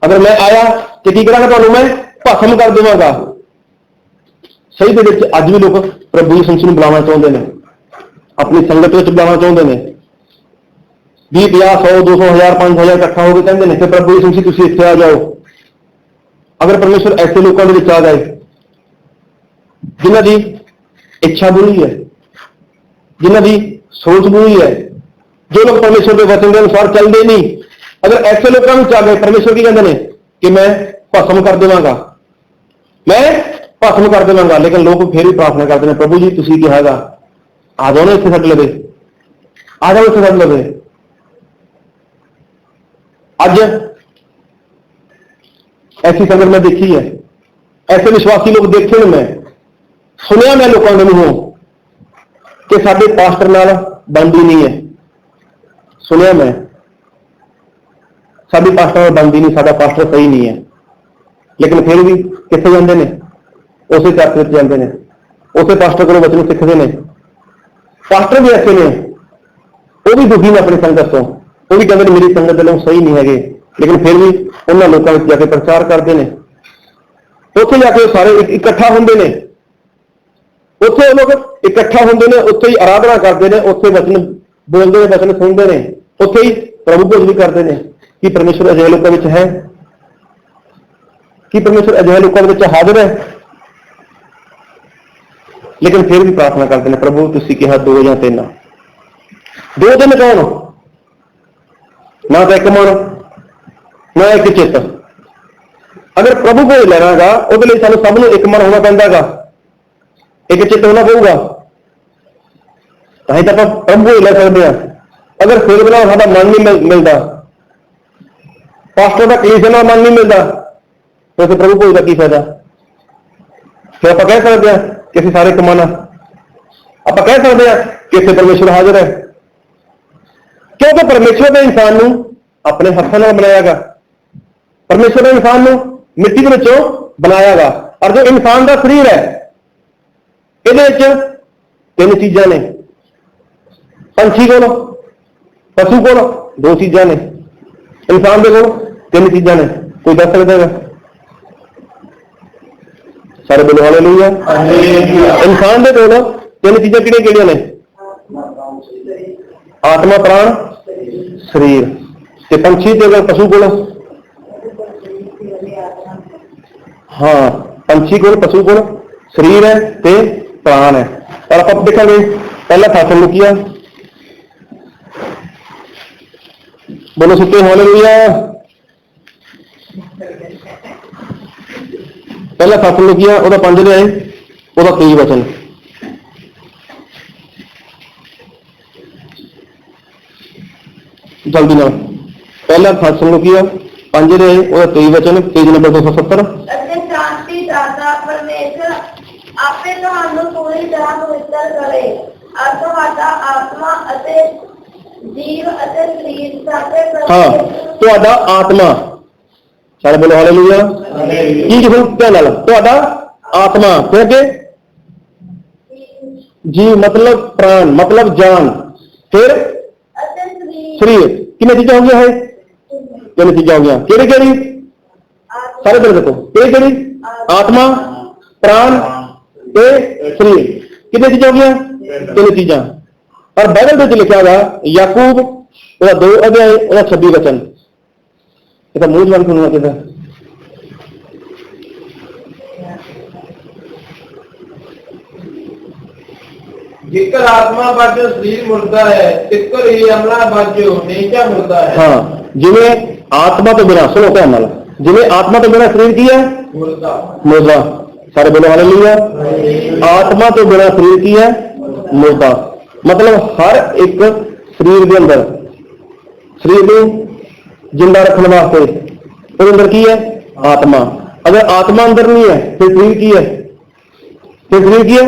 अगर मैं आया तो की करांगा, ਤੁਹਾਨੂੰ मैं भस्म कर देवांगा। सही ਦੇ ਵਿੱਚ ਅੱਜ ਵੀ ਲੋਕ प्रभु यीशु मसीह ਨੂੰ ਬੁਲਾਉਣਾ ਚਾਹੁੰਦੇ ਨੇ, ਆਪਣੀ ਸੰਗਤ ਵਿੱਚ ਬੁਲਾਉਣਾ ਚਾਹੁੰਦੇ ਨੇ। 20, 50, 100, 200, 1000, 5000 ਇਕੱਠਾ ਹੋ ਕੇ ਕਹਿੰਦੇ ਨੇ ਕਿ ਪ੍ਰਭੂ ਯਿਸੂ ਮਸੀਹ ਤੁਸੀਂ ਇੱਥੇ ਆ ਜਾਓ। ਅਗਰ ਪਰਮੇਸ਼ਰ ਐਸੇ ਲੋਕਾਂ ਦੇ ਵਿੱਚ ਆ ਜਾਏ ਜਿਨ੍ਹਾਂ ਦੀ ਇੱਛਾ ਬੁਰੀ ਹੈ, ਜਿਨ੍ਹਾਂ ਦੀ ਸੋਚ ਬੁਰੀ ਹੈ, ਜੋ ਲੋਕ ਪਰਮੇਸ਼ਰ ਦੇ ਵਚਨ ਦੇ ਅਨੁਸਾਰ ਚੱਲਦੇ ਨਹੀਂ, ਅਗਰ ਐਸੇ ਲੋਕਾਂ ਵਿੱਚ ਆ ਗਏ, ਪਰਮੇਸ਼ਰ ਕੀ ਕਹਿੰਦੇ ਨੇ ਕਿ ਮੈਂ ਭਸਮ ਕਰ ਦੇਵਾਂਗਾ, ਮੈਂ ਭਸਮ ਕਰ ਦੇਵਾਂਗਾ। ਲੇਕਿਨ ਲੋਕ ਫਿਰ ਵੀ ਪ੍ਰਾਰਥਨਾ ਕਰਦੇ ਨੇ, ਪ੍ਰਭੂ ਜੀ ਤੁਸੀਂ ਕਿਹਾ ਹੈਗਾ ਆ ਜਾਓ ਨਾ ਇੱਥੇ ਸਾਡੇ ਲਵੇ, ਆ ਜਾਓ ਇੱਥੇ ਸਾਡੇ ਲਵੇ। ਅੱਜ ऐसी संगत मैं देखी है, ऐसे विश्वासी लोग देखे ने, मैं सुनिया मैं लोगों के मुंहों कि साडे पास्टर नाल बनदी नहीं है। सुनिया मैं साडी पास्टर नाल बनदी नहीं, साडा पास्टर सही नहीं है। लेकिन फिर भी कित्थे जांदे ने, उसे चर्च विच जांदे ने, उसे पास्टर कोलों वचन सिੱਖਦੇ ने। पास्टर भी ऐसे ने, वो भी दुखी ने अपनी संगत तो, वो भी कहते मेरी संगत वालों सही नहीं है, लेकिन फिर भी उन्होंने लोगों में जाके प्रचार करते हैं। उत्थे जाके सारे इकट्ठा होंगे ने, उत्थे लोग इकट्ठा होंगे ने, उत्थे ही आराधना करते हैं, उत्थे वचन बोलते हैं, वचन सुनते हैं, उत्थे ही प्रभु भोज भी करते हैं। कि परमेश्वर अजिहे लोगों में है, कि परमेश्वर अजिहे लोगों में हाजिर है। लेकिन फिर भी प्रार्थना करते हैं, प्रभु तुसीं कहा 2 या 3, 2 दिन कौन ना तो एक मन ना एक चित्त। अगर प्रभु को लेना गा ਉਹਦੇ ਲਈ ਸਾਨੂੰ ਸਭ ਨੂੰ ਇੱਕ ਮਨ ਹੋਣਾ ਪੈਂਦਾ ਗਾ, ਇੱਕ ਚਿੱਤ ਹੋਣਾ ਪਊਗਾ, ਤਾਂ ਹੀ ਤਾਂ ਆਪਾਂ ਪ੍ਰਭੂ ਹੀ ਲੈ ਸਕਦੇ ਹਾਂ। ਅਗਰ ਫਿਰ ਬਿਨਾਂ ਸਾਡਾ ਮਨ ਨਹੀਂ ਮਿਲਦਾ, ਪਾਸਟਰ ਦਾ ਕਲੀਸਿਆ ਨਾਲ ਮਨ ਨਹੀਂ ਮਿਲਦਾ, ਤਾਂ ਫਿਰ ਪ੍ਰਭੂ ਭੋਜ ਦਾ ਕੀ ਫਾਇਦਾ। ਫਿਰ ਆਪਾਂ ਕਹਿ ਸਕਦੇ ਹਾਂ ਕਿ ਅਸੀਂ ਸਾਰੇ ਇੱਕ ਮਨ ਆ, ਆਪਾਂ ਕਹਿ ਸਕਦੇ ਹਾਂ ਕਿ ਇੱਥੇ ਪਰਮੇਸ਼ਰ ਹਾਜ਼ਰ ਹੈ, ਕਿਉਂਕਿ ਪਰਮੇਸ਼ਰ ਨੇ ਇਨਸਾਨ ਨੂੰ ਆਪਣੇ ਹੱਥਾਂ ਨਾਲ ਬਣਾਇਆ ਗਾ। परमेश्वर ने इंसान को मिट्टी के विचों बनाया गा, और जो इंसान का शरीर है ये 3 चीजा ने, पंछी को, पशु को 2 चीजा ने, इंसान के 3 चीजा ने। कोई दस सकता है? सारे बोलो हालेलुया। इंसान के कोल 3 चीजा किहड़ियां ने? आत्मा, प्राण, शरीर। ते पंछी ते अगर पशु को, हाँ पंछी को, पशु को शरीर है ते प्राण है। और आप देखेंगे पहला थिस्सलुकीया, बोलो सुते हालेलुया। पहला थिस्सलुकीया ਉਹਦਾ 5 ਦੇ ਆਏ, ਉਹਦਾ 23 वचन। जल्दी ना, पहला थिस्सलुकीया 5 ਦੇ ਆਏ, ਉਹਦਾ 23 वचन, पेज नंबर 270। शांति दाता परमेश्वर आपे ਤੁਹਾਨੂੰ ਪੂਰੀ ਤਰ੍ਹਾਂ ਪਵਿੱਤਰ ਕਰੇ, और ਤੁਹਾਡਾ आत्मा ਅਤੇ ਜੀਵ ਅਤੇ ਸਰੀਰ ਸਾਡੇ हाँ ਤੁਹਾਡਾ आत्मा, सारे बोलो हालेलुया। की किस्म क्या नाल ਤੁਹਾਡਾ आत्मा, क्योंकि जीव मतलब प्राण मतलब जान, फिर शरीर। कितनी चीजें हो गया है? 3 चीजें हो गया। केड़ी केड़ी? सारे तरह देखो, केड़ी केड़ी? आत्मा, प्राण ते शरीर। कितनी चीजें हो गया? 3 चीजा। और बाइबल में लिखा हुआ याकूब 2 अध्याय 26 वचन। ये मुंह जवान सुनना चाहिए। जिकर आत्मा बाजो शरीर मुर्दा है, तिकर ही अमला बाजो नेचा मुर्दा है। हाँ जिवें आत्मा तो बिना, सुनो ध्यान नाल, जिवें आत्मा तो बिना शरीर की है मुर्दा, मुर्दा। सारे बोलो हालेलुया। आत्मा तो बिना शरीर की है मुर्दा। मतलब हर एक शरीर के अंदर, शरीर को जिंदा रखने वास्ते उसके अंदर की है आत्मा। अगर आत्मा अंदर नहीं है फिर शरीर की है, फिर शरीर की है,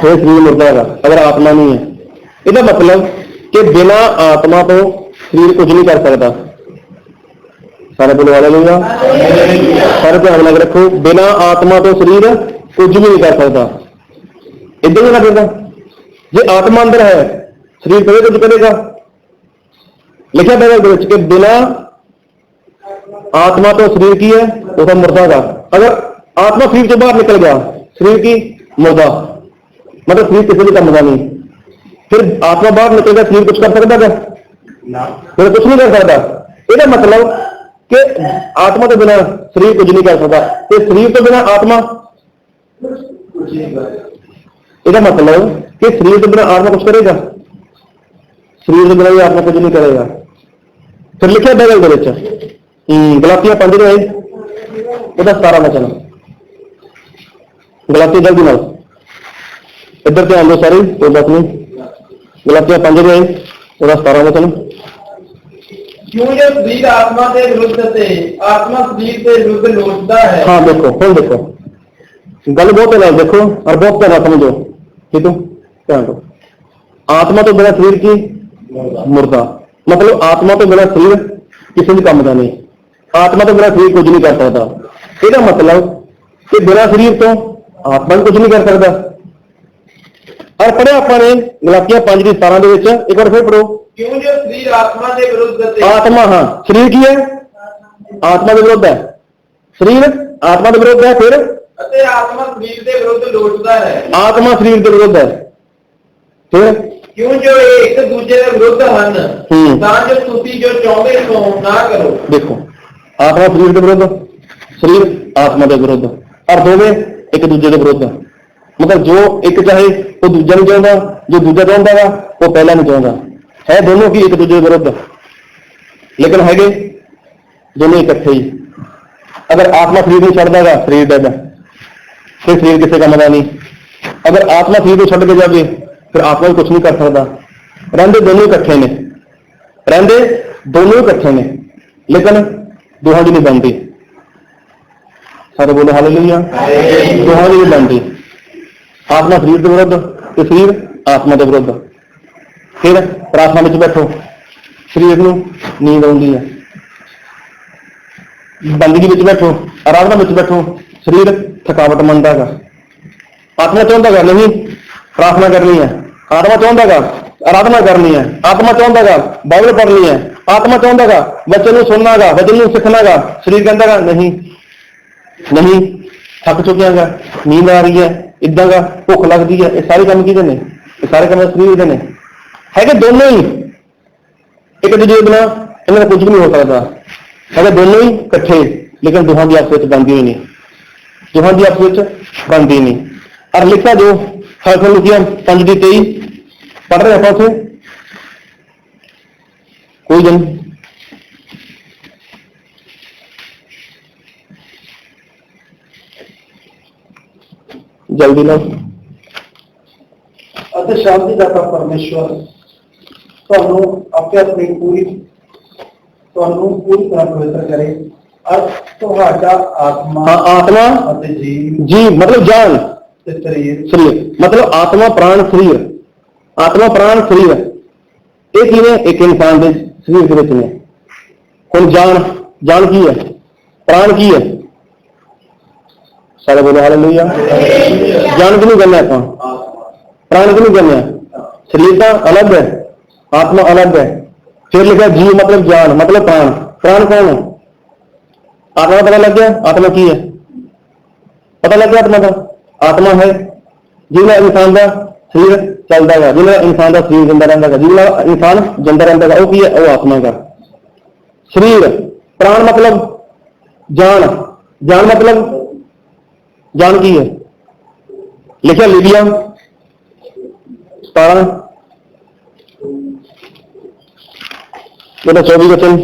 फिर शरीर मुर्दा है। अगर आत्मा नहीं है, इसका मतलब कि बिना आत्मा तो शरीर कुछ नहीं कर सकता। सारे बोलो हालेलुया। सारे ध्यान लग रखो, बिना आत्मा तो शरीर कुछ भी नहीं कर सकता। इधर ही ना कहता, जे आत्मा अंदर है शरीर कभी कुछ करेगा। लिखा बाइबल के बिना आत्मा तो शरीर की है वो तो मुर्दा का। अगर आत्मा शरीर से बाहर निकल गया शरीर की मुर्दा, मतलब शरीर किसी भी काम का नहीं। फिर आत्मा बाहर निकल गया शरीर कुछ कर सकता है? फिर कुछ नहीं कर सकता। इसका मतलब कि आत्मा तो बिना शरीर कुछ नहीं कर सकता, तो शरीर तो बिना आत्मा, इसका मतलब कि शरीर तो बिना आत्मा कुछ करेगा? शरीर तो बिना आत्मा कुछ नहीं करेगा। फिर लिखा बाइबल के गलातिया 5 ਦੇ 17 वचन। गलातिया जल्दी नाल इधर ध्यान दो सारे, कोई बात नहीं। गलातिया 5 ਦੇ 17 वचन। क्यों जो शरीर आत्मा के विरुद्ध से आत्मा शरीर के विरुद्ध लोचता है। हाँ देखो, फिर देखो गल बहुत है, देखो और बहुत ध्यान समझो, ठीक है? ध्यान दो। आत्मा तो बिना शरीर की मुर्दा, मतलब आत्मा तो बिना शरीर किसी भी काम का नहीं। आत्मा तो बिना शरीर कुछ नहीं कर सकता। इसका मतलब कि बिना शरीर तो आत्मा भी कुछ नहीं कर सकता। और पढ़े आपने गलातिया 5 ਦੀ 17 ਦੇ ਵਿੱਚ, एक बार फिर पढ़ो। क्यों जो शरीर आत्मा के विरुद्ध से आत्मा, हाँ शरीर की है आत्मा के विरुद्ध है, शरीर आत्मा के विरुद्ध है। फिर ਅਤੇ ਆਤਮਾ ਸਰੀਰ ਦੇ ਵਿਰੁੱਧ ਲੋਚਦਾ ਹੈ। आत्मा शरीर के विरुद्ध है। फिर क्यों जो ਇਹ ਇੱਕ ਦੂਜੇ ਦੇ ਵਿਰੁੱਧ ਹਨ ਤਾਂ ਜੋ ਤੁਸੀਂ ਜੋ ਚਾਹੁੰਦੇ ਹੋ ਨਾ ਕਰੋ। देखो आत्मा शरीर के विरुद्ध, शरीर आत्मा के विरुद्ध, और दोवें एक दूजे के विरुद्ध। मतलब जो एक चाहे वो दूजा नहीं चाहता, जो दूजा चाहता है वो पहला नहीं चाहता, है दोनों की एक दूजे के विरुद्ध, लेकिन है दोनों इकट्ठे ही। अगर आत्मा शरीर नहीं छड़ देगा शरीर डेड है, फिर शरीर किसी काम का नहीं। अगर आत्मा शरीर को छड़ के जाए फिर आत्मा भी कुछ नहीं कर सकता। रहते दोनों इकट्ठे ने, रहते दोनों इकट्ठे ने, लेकिन दोहां की नहीं बनती। सारे बोले हालेलुया। दोहां की नहीं बनती। आत्मा शरीर के विरुद्ध तो शरीर आत्मा के विरुद्ध। फिर प्रार्थना में बैठो, शरीर को नींद आती है। बंदगी में बैठो, आराधना में बैठो, शरीर थकावट मंगता है। आत्मा चाहता है नहीं प्रार्थना करनी है, आत्मा चाहता है आराधना करनी है, आत्मा चाहता है बाइबल पढ़नी है, आत्मा चाहता है वचन को सुनना गा, वचन को सीखना गा। शरीर कहता है नहीं नहीं, थक चुके हैं, नींद आ रही है, इदा का भुख लगती है। ये सारे काम किहदे ने? ये सारे काम शरीर दे ने, है कि दोनों ही एक दूजे बिना इन्होंने कुछ भी नहीं हो सकता। है दोनों ही इकट्ठे, लेकिन दोहां की आपस में बनती ही नहीं, दोहां की आपस में बनती नहीं। और लिखा जो हल्फिया 5 ਦੀ 23 पढ़ रहे हैं उसे कोई जन जल्दी लो। ਅਤੇ ਸ਼ਾਂਤੀ ਦਾਤਾ ਪਰਮੇਸ਼ਵਰ ਤੁਹਾਨੂੰ ਆਪਣੀ ਪੂਰੀ ਤਰ੍ਹਾਂ ਪਵਿੱਤਰ ਕਰੇ ਔਰ ਤੁਹਾਡਾ ਆਤਮਾ हाँ आत्मा ਅਤੇ ਜੀਵ जी मतलब जान, ਤੇ ਸਰੀਰ शरीर मतलब आत्मा प्राण शरीर, आत्मा प्राण शरीर एक ही ने, एक इंसान के शरीर के विच ने। हुण जान, जान की है, प्राण की है। सारे बोले हालेलुया। जान की नहीं करना आप, प्राण की नहीं करना। शरीर का अलग है, आत्मा अलग है। फिर लिखा जीव मतलब जान मतलब प्राण। प्राण कौन है? आत्मा पता लग गया आत्मा की है, पता लग गया आत्मा का। आत्मा है जिन्हें इंसान का शरीर चलता है, जिन्हें इंसान का शरीर जिंदा रहता है, जिन्हें इंसान जिंदा रहता है वो की है, वो आत्मा का शरीर। प्राण मतलब जान, जान मतलब जान की है। लिखा लीबिया 17 24 वचन,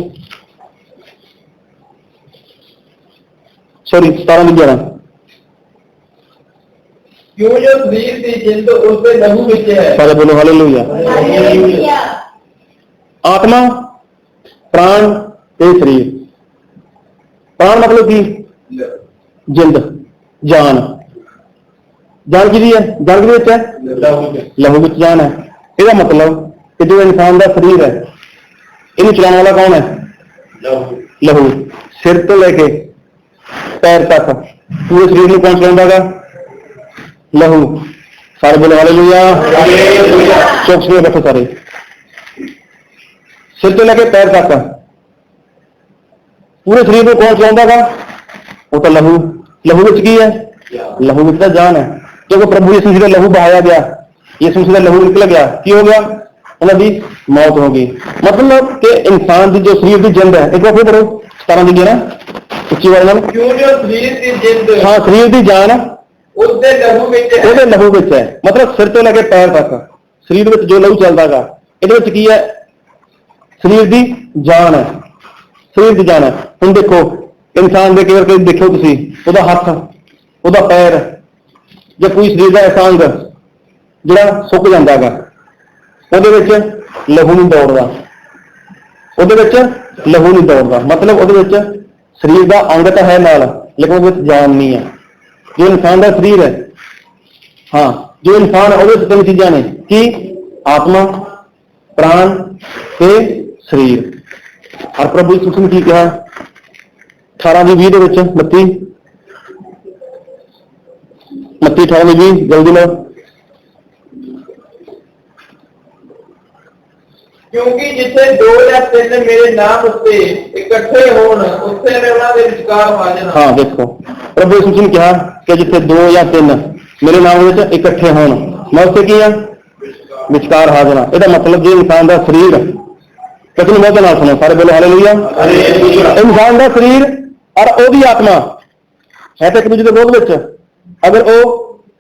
सॉरी 17 की 11। क्यों जो शरीर की जिंद उसके लहू विच है। सारे बोलो हालेलुया। आत्मा प्राण ते शरीर। प्राण मतलब की जिंद, जान। जान की है, जान की है लहू विच जान है। इसका मतलब कि जो इंसान का शरीर है इन चलाने वाला कौन है? लहू। सिर तो लेके पैर तक पूरे शरीर में कौन चलाता? लहू। सारे बोले हालेलुया। चौक से बैठो सारे। सिर तो लेके पैर तक पूरे शरीर को कौन चलाता गा? वो तो लहू। लहू विच की है? लहू विच तो जान है। क्योंकि प्रभु यीशु मसीह का लहू बहाया गया, यीशु मसीह का लहू निकल गया, की हो गया? उन्होंने मौत होगी। मतलब कि इंसान की जो शरीर की जिंद है, एक बार फिर पढ़ो 17 दी ना उच्ची आवाज नाल। क्यों जो शरीर की जिंद हाँ, शरीर की जान उसके लहू विच है। ਉਹਦੇ ਲਹੂ ਵਿੱਚ ਹੈ। मतलब सिर तो लेके पैर तक शरीर ਵਿੱਚ जो लहू ਚੱਲਦਾ ਗਾ, ਇਹਦੇ ਵਿੱਚ ਕੀ ਹੈ? शरीर की जान है, शरीर की जान है। ਹੁਣ देखो इंसान ਦੇ ਕਈ ਵਾਰ ਦੇਖੋ ਤੁਸੀਂ, ਉਹਦਾ ਹੱਥ, ਉਹਦਾ ਪੈਰ ਜਾਂ ਕੋਈ शरीर ਦਾ ਐਸਾ ਅੰਗ ਜਿਹੜਾ ਸੁੱਕ ਜਾਂਦਾ ਗਾ, ਉਹਦੇ ਵਿੱਚ ਲਹੂ ਨਹੀਂ ਦੌੜਦਾ, ਉਹਦੇ ਵਿੱਚ ਲਹੂ ਨਹੀਂ ਦੌੜਦਾ। मतलब ਉਹਦੇ ਵਿੱਚ शरीर ਦਾ ਅੰਗ ਤਾਂ ਹੈ ਨਾਲ, ਲੇਕਿन ਉਹਦੇ ਵਿੱਚ ਜਾਨ ਨਹੀਂ ਹੈ। जो इंसान का शरीर है, हाँ, जो इंसान है वो तीन चीजा ने कि आत्मा, प्राण ते शरीर। और प्रभु यीशु ने की कहा 18:20 मत्ती 18:20 जल्दी लो। क्योंकि जिथे 2 या 3 मेरे नाम उत्ते इकट्ठे होण उत्थे मैं उन्हां दे विचकार हाज़र हां। हाँ, देखो प्रभु यीशु ने कहा कि जिथे 2 या 3 मेरे नाम विच इकट्ठे होण, मैं उत्थे की हां? विचकार हाज़र हां। ਇਹਦਾ मतलब जो इंसान का शरीर कितनी मौत नाल सुनो सारे बोलो हालेलुया। इंसान का शरीर और ओदी आत्मा है तो एक दूसरे के विरोध विच, अगर वो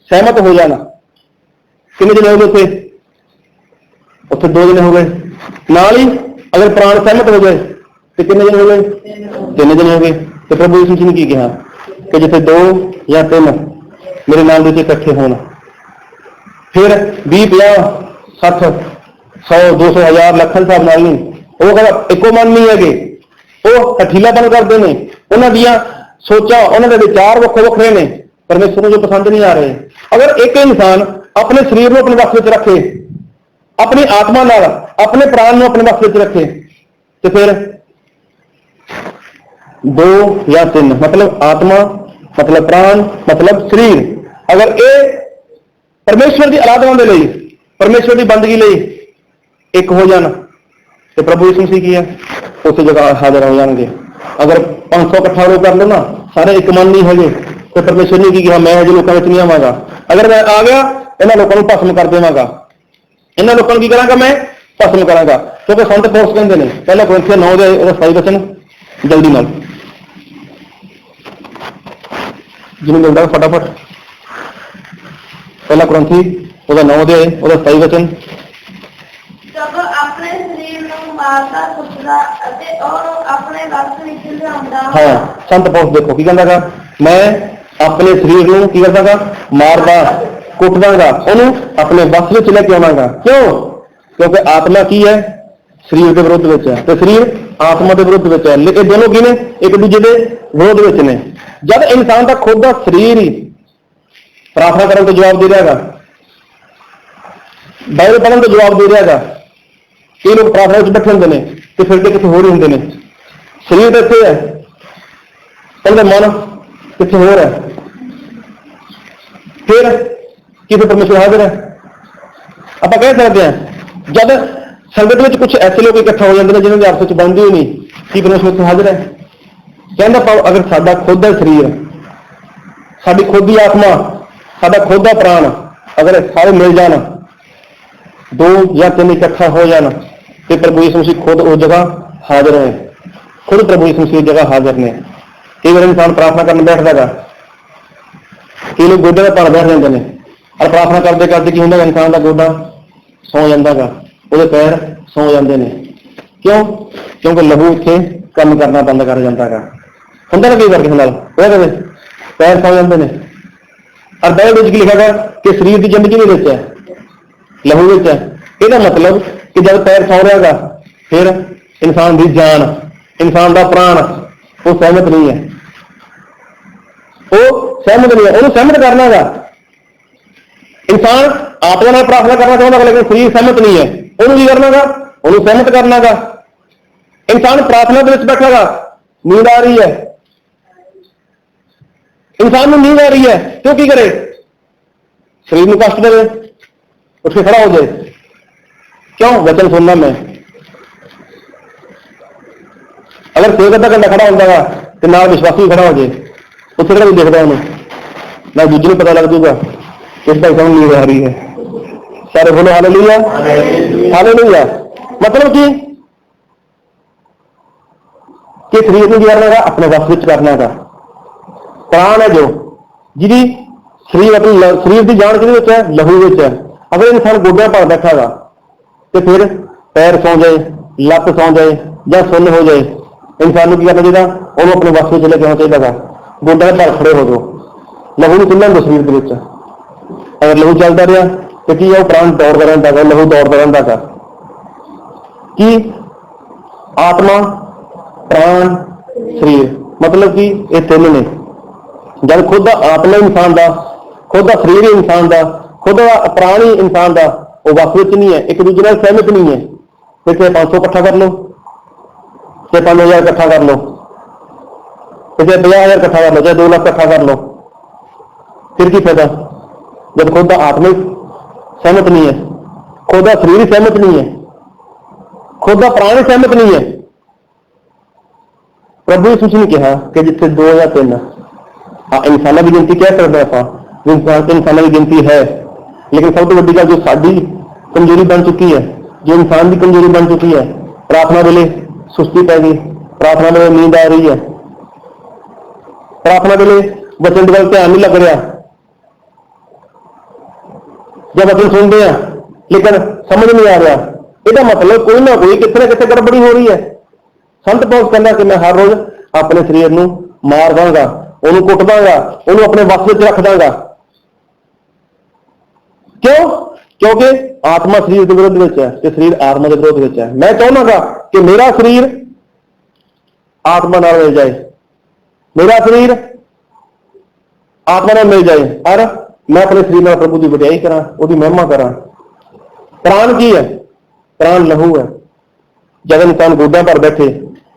सहमत हो जाना, कितने जने हो गए उत्थे? उत्थे 2 जने हो गए। नाल ही अगर प्राण सहमत हो जाए तो कितने जने हो गए? 3 जने हो गए। तो प्रभु यीशु ने की कहा कि जिथे 2 या 3 मेरे नाम के इकट्ठे होना, फिर 20, 50, 60, 100, 200, 1000, ਲੱਖ ਹਿਸਾਬ ਨਾਲ ਨਹੀਂ, ਉਹ ਕਹਿੰਦਾ ਇੱਕੋ ਮਨ ਨਹੀਂ ਹੈਗੇ, ਉਹ ਹਠੀਲਾਪਨ ਕਰਦੇ ਨੇ, ਉਹਨਾਂ ਦੀਆਂ ਸੋਚਾਂ, ਉਹਨਾਂ ਦੇ ਵਿਚਾਰ ਵੱਖੋ ਵੱਖਰੇ ਨੇ, परमेश्वर ਨੂੰ ਜੋ ਪਸੰਦ ਨਹੀਂ ਆ ਰਹੇ। अगर एक इंसान अपने शरीर ਨੂੰ अपने वश ਵਿੱਚ रखे, अपनी आत्मा नाल अपने प्राण ਨੂੰ अपने वश ਵਿੱਚ रखे, तो फिर 2 या 3 मतलब आत्मा, मतलब प्राण, मतलब शरीर, अगर ये परमेश्वर की आराधना के लिए, परमेश्वर की बंदगी लिए एक हो जाना, तो प्रभु यीशु मसीह की है उस जगह हाजिर हो जाएंगे। अगर 500 इकट्ठा लोग कर लो ना, सारे एक मन नहीं है, तो परमेश्वर ने की कहा मैं अजे लोगों में नहीं आवागा, अगर मैं आ गया इन्होंने लोगों को भस्म कर देवांगा, इन्होंने लोगों की करांगा मैं भस्म करांगा। क्योंकि संत पौलुस कहते हैं पहला कुरिन्थियों 9 ਦੇ 27 वचन जल्दी नाल जिन्हें मिलता फटाफट, पहला कुरिन्थी 9 ਦੇ 27 वचन। जब अपने शरीर ਨੂੰ ਮਾਰਦਾ ਕੁੱਟਦਾ ਅਤੇ ਉਹਨੂੰ ਆਪਣੇ ਵਸ ਵਿੱਚ ਲਿਆਉਂਦਾ। हाँ, संत पौलुस देखो की कहता मैं अपने शरीर ਨੂੰ की करदा गा? मारदा कुटदागा, ਉਹਨੂੰ अपने वस ਵਿੱਚ ਲੈ ਕੇ ਆਵਾਂਗਾ। क्यों? क्योंकि आत्मा की है? शरीर के विरुद्ध ਵਿੱਚ है, तो शरीर आत्मा के विरुद्ध ਵਿੱਚ है, लेकिन दोनों की ने एक दूजे के विरोध ਵਿੱਚ ने। जब इंसान का खुद का शरीर ही प्रार्थना करने को जवाब दे रहा है, बाइबल पढ़ने को जवाब दे रहा है, ये लोग प्रार्थना में बैठे होंगे ने तो फिर कितने हो रहे होंगे ने, शरीर तो इतने है, उनका मन कितने हो रहा है, फिर कितने परमेश्वर हाजिर है। आप कह सकते हैं जब संगत में कुछ ऐसे लोग इकट्ठा हो जाते हैं जिन्होंने आपस में बनती ही नहीं कि परमेश्वर हाजिर है। कहना पाओ अगर साडा खुद का शरीर, साडी खुद की आत्मा, साडा खुद का प्राण अगर सारे मिल जाना, 2 या 3 इकट्ठा हो जाना, तो प्रभु यीशु मसीह खुद उस जगह हाजिर है, खुद प्रभु यीशु मसीह जगह हाजिर ने। कई बार इंसान प्रार्थना करने बैठता है, कई लोग गोडे का भार बैठ जाते हैं और प्रार्थना करते करते की होंगे इंसान का गोडा सौ जाता है, वो पैर सौ जाते हैं। क्यों? क्योंकि लहू इतने काम करना बंद कर जाता है, होंगे ना कई बार किसी कदे पैर सौ जाते हैं। और बाइबल की लिखा गया कि शरीर की जिंदगी में है लहू विच है। ਇਹਦਾ मतलब कि जब पैर सौ रहेगा फिर इंसान की जान, इंसान का प्राण वो सहमत नहीं है, वो सहमत नहीं है, उन्हें सहमत करना है। इंसान आत्मा में प्रार्थना करना चाहता है लेकिन शरीर सहमत नहीं है, उन्हें भी करना, उन्हें सहमत करना। इंसान प्रार्थना के बैठेगा, नींद आ रही है, इंसान को नींद आ रही है, क्यों की करे? शरीर में कष्ट करे, उसके खड़ा हो जाए। क्यों? वचन सुनना मैं अगर सेवक अद्धा घंटा खड़ा होता है तो नाल विश्वासी भी खड़ा हो जाए, उत्थे किहड़ा कोई दिखदा उन्हें, ना दूजे नूं पता लग जूगा इस भाई साहब नींद आ रही है। सारे बोलो हालेलुया, हालेलुया। मतलब कि शरीर को करना है, अपने वश में करना है। प्राण है जो जिहदी शरीर अपनी शरीर की जान किहदे है, लहू विच है। अगर इंसान गोड्या पर बैठा गा तो फिर पैर सौ जाए, लत्त सौ जाए या सुन्न हो जाए, इंसान को करना चाहिए, उन्होंने अपने वश में लेके आना चाहिए। गोड्या पर खड़े हो जाओ, लहू नहीं चलना शरीर के। अगर लहू चलता रहा तो की है, प्राण दौड़ता रहता है, लहू दौड़ता रहता है। कि आत्मा, प्राण, शरीर, मतलब कि ये तीन ने। जब खुद आत्मा इंसान का, खुद शरीर इंसान का, खुद प्राण ही इंसान का, वो वस विच नहीं है, एक दूसरे ਨਾਲ सहमत नहीं है। फिर चाहे 500 इकट्ठा कर लो, चाहे 5000 इकट्ठा कर लो, चाहे 50,000 इकट्ठा कर लो, चाहे 2 लाख इकट्ठा कर लो, फिर की फायदा जब खुद आत्मा सहमत नहीं है, खुद शरीर सहमत नहीं है, खुद प्राण सहमत नहीं है। प्रभु यीशु ने कहा कि जिथे 2 या 3 इंसानों की गिनती कह सकते हैं आप, इंसानों की गिनती है, लेकिन सब तो बड़ी गल जो साडी कमजोरी बन चुकी है, जो इंसान की कमजोरी बन चुकी है, प्रार्थना वेले सुस्ती पै गई, प्रार्थना वेले नींद आ रही है, प्रार्थना वेले वचन की गल ध्यान नहीं लग रहा, जब वचन सुनते हैं लेकिन समझ नहीं आ रहा। इसका मतलब कोई ना कोई कितने कितने गड़बड़ी हो रही है। संत पौलुस कहना कि मैं हर रोज अपने शरीर को मार दांगा, उन्होंने कुट दांगा, उन्होंने अपने वश में रख दांगा। क्यों? क्योंकि आत्मा शरीर के विरोध में है, शरीर आत्मा के विरोध में है। मैं चाहूंगा कि मेरा शरीर आत्मा नाल मिल जाए, मेरा शरीर आत्मा नाल मिल जाए, और मैं अपने शरीर में प्रभु की वडियाई करा, उसकी महिमा करा। प्राण की है? प्राण लहू है। जब इंसान गोड्या पर बैठे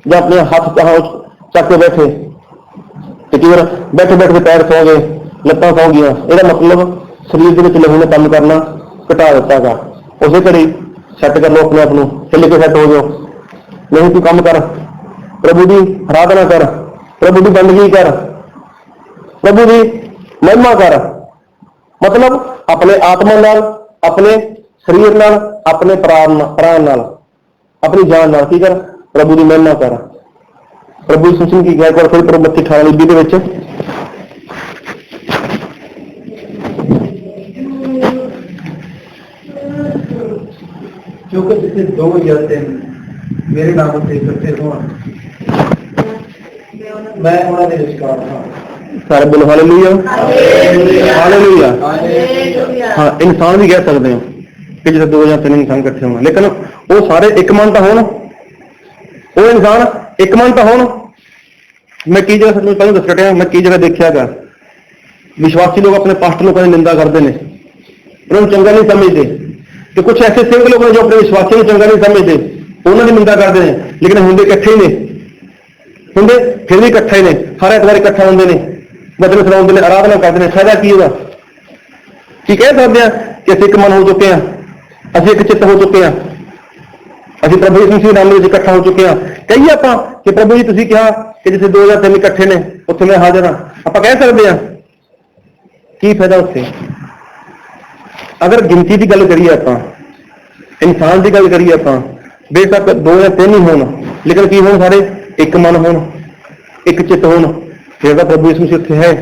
या अपने हाथ चक के बैठे तो कई बार बैठे बैठे पैर सौ गए, लत्तां सौ गई, यह मतलब शरीर के लहू ने काम करना घटा दिता गा। उसे घड़ी सैट कर लो अपने आप को, हिल के सैट हो जाओ। नहीं तू काम कर, प्रभु की आराधना कर, प्रभु की बंदगी कर, प्रभु की महिमा कर। मतलब अपने आत्मा नाल, अपने शरीर नाल, अपने प्राण नाल, अपनी जान नाल की कर, प्रभु की महिमा कर। प्रभु सूचन की गया फिर प्रभु 32:28 क्योंकि जिसे 2 या 3 मेरे नाम से इकट्ठे हों, मैं उन्होंने विश्वास हाँ। सारे बोलो हालेलुया, हालेलुया। हाँ, इंसान भी कह सकते हैं कि जिसे 2 या 3 इंसान इकट्ठे होंगे, लेकिन वो सारे एक मन तो होन, वो इंसान एक मन तो होन। मैं कई जगह पहले दस कटिया, मैं कई जगह देखा गा विश्वासी लोग अपने पास्टर लोगों की निंदा करते हैं, उन्होंने चंगा नहीं समझते। तो कुछ ऐसे सेवक लोग जो अपने विश्वासी को चंगा नहीं समझते, उन्होंने निंदा करते हैं, लेकिन होंगे इकट्ठे ही ने, होंगे फिर भी इकट्ठे ही ने, हर एतवार इकट्ठा होंगे ने, वचन सुनाते हैं, आराधना करते हैं। फायदा की होगा? कि कह सकते हैं कि असं एक मन हो चुके हैं, असं एक चित्त हो चुके हैं, असं प्रभु यीशु मसीह नाम में इकट्ठा हो चुके हैं। कहिए आप कि प्रभु जी तुसीं कहा कि जिसे 2 या 3 इकट्ठे ने उत्थे मैं हाजिर हाँ, आप कह सकते हैं? की फायदा उससे? अगर गिनती की गल करिए, आप इंसान की गल करिए, आप बेशक 2 या 3 ही होन, लेकिन की होन सारे एक मन होन, एक चित्त होन, फिर प्रभु यीशु मसीह उत्थे है।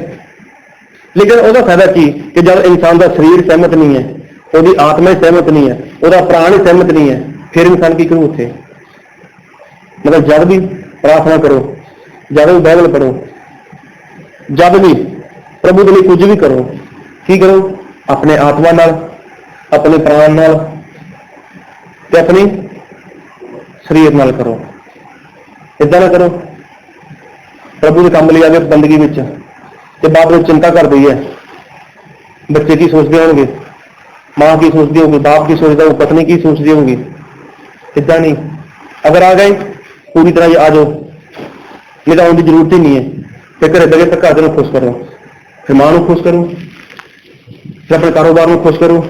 लेकिन उसका फायदा की कि जब इंसान का शरीर सहमत नहीं है, उसकी आत्मा ही सहमत नहीं है, उसका प्राण ही सहमत नहीं है, फिर इंसान की करूँ उत्थे? मतलब जब भी प्रार्थना करो, जब भी बाइबल पढ़ो, जब भी प्रभु के लिए कुछ भी करो, की करो? अपने आत्मा नाल, अपने प्राण नाल ते अपनी शरीर नाल करो। इदा ना करो प्रभु के काम ले आगे बंदगी में ते बाद में चिंता कर दी है, बच्चे की सोचते होंगे, माँ की सोचती होगी, बाप की सोचता होगी, पत्नी की सोचती होगी। इदा नहीं, अगर आ गए पूरी तरह आ जाओ, नहीं तो आने की जरूरत ही नहीं है। फिर घर बगे तक घर खुश करो, फिर मां को खुश करो, फिर अपने कारोबार में खुश करो,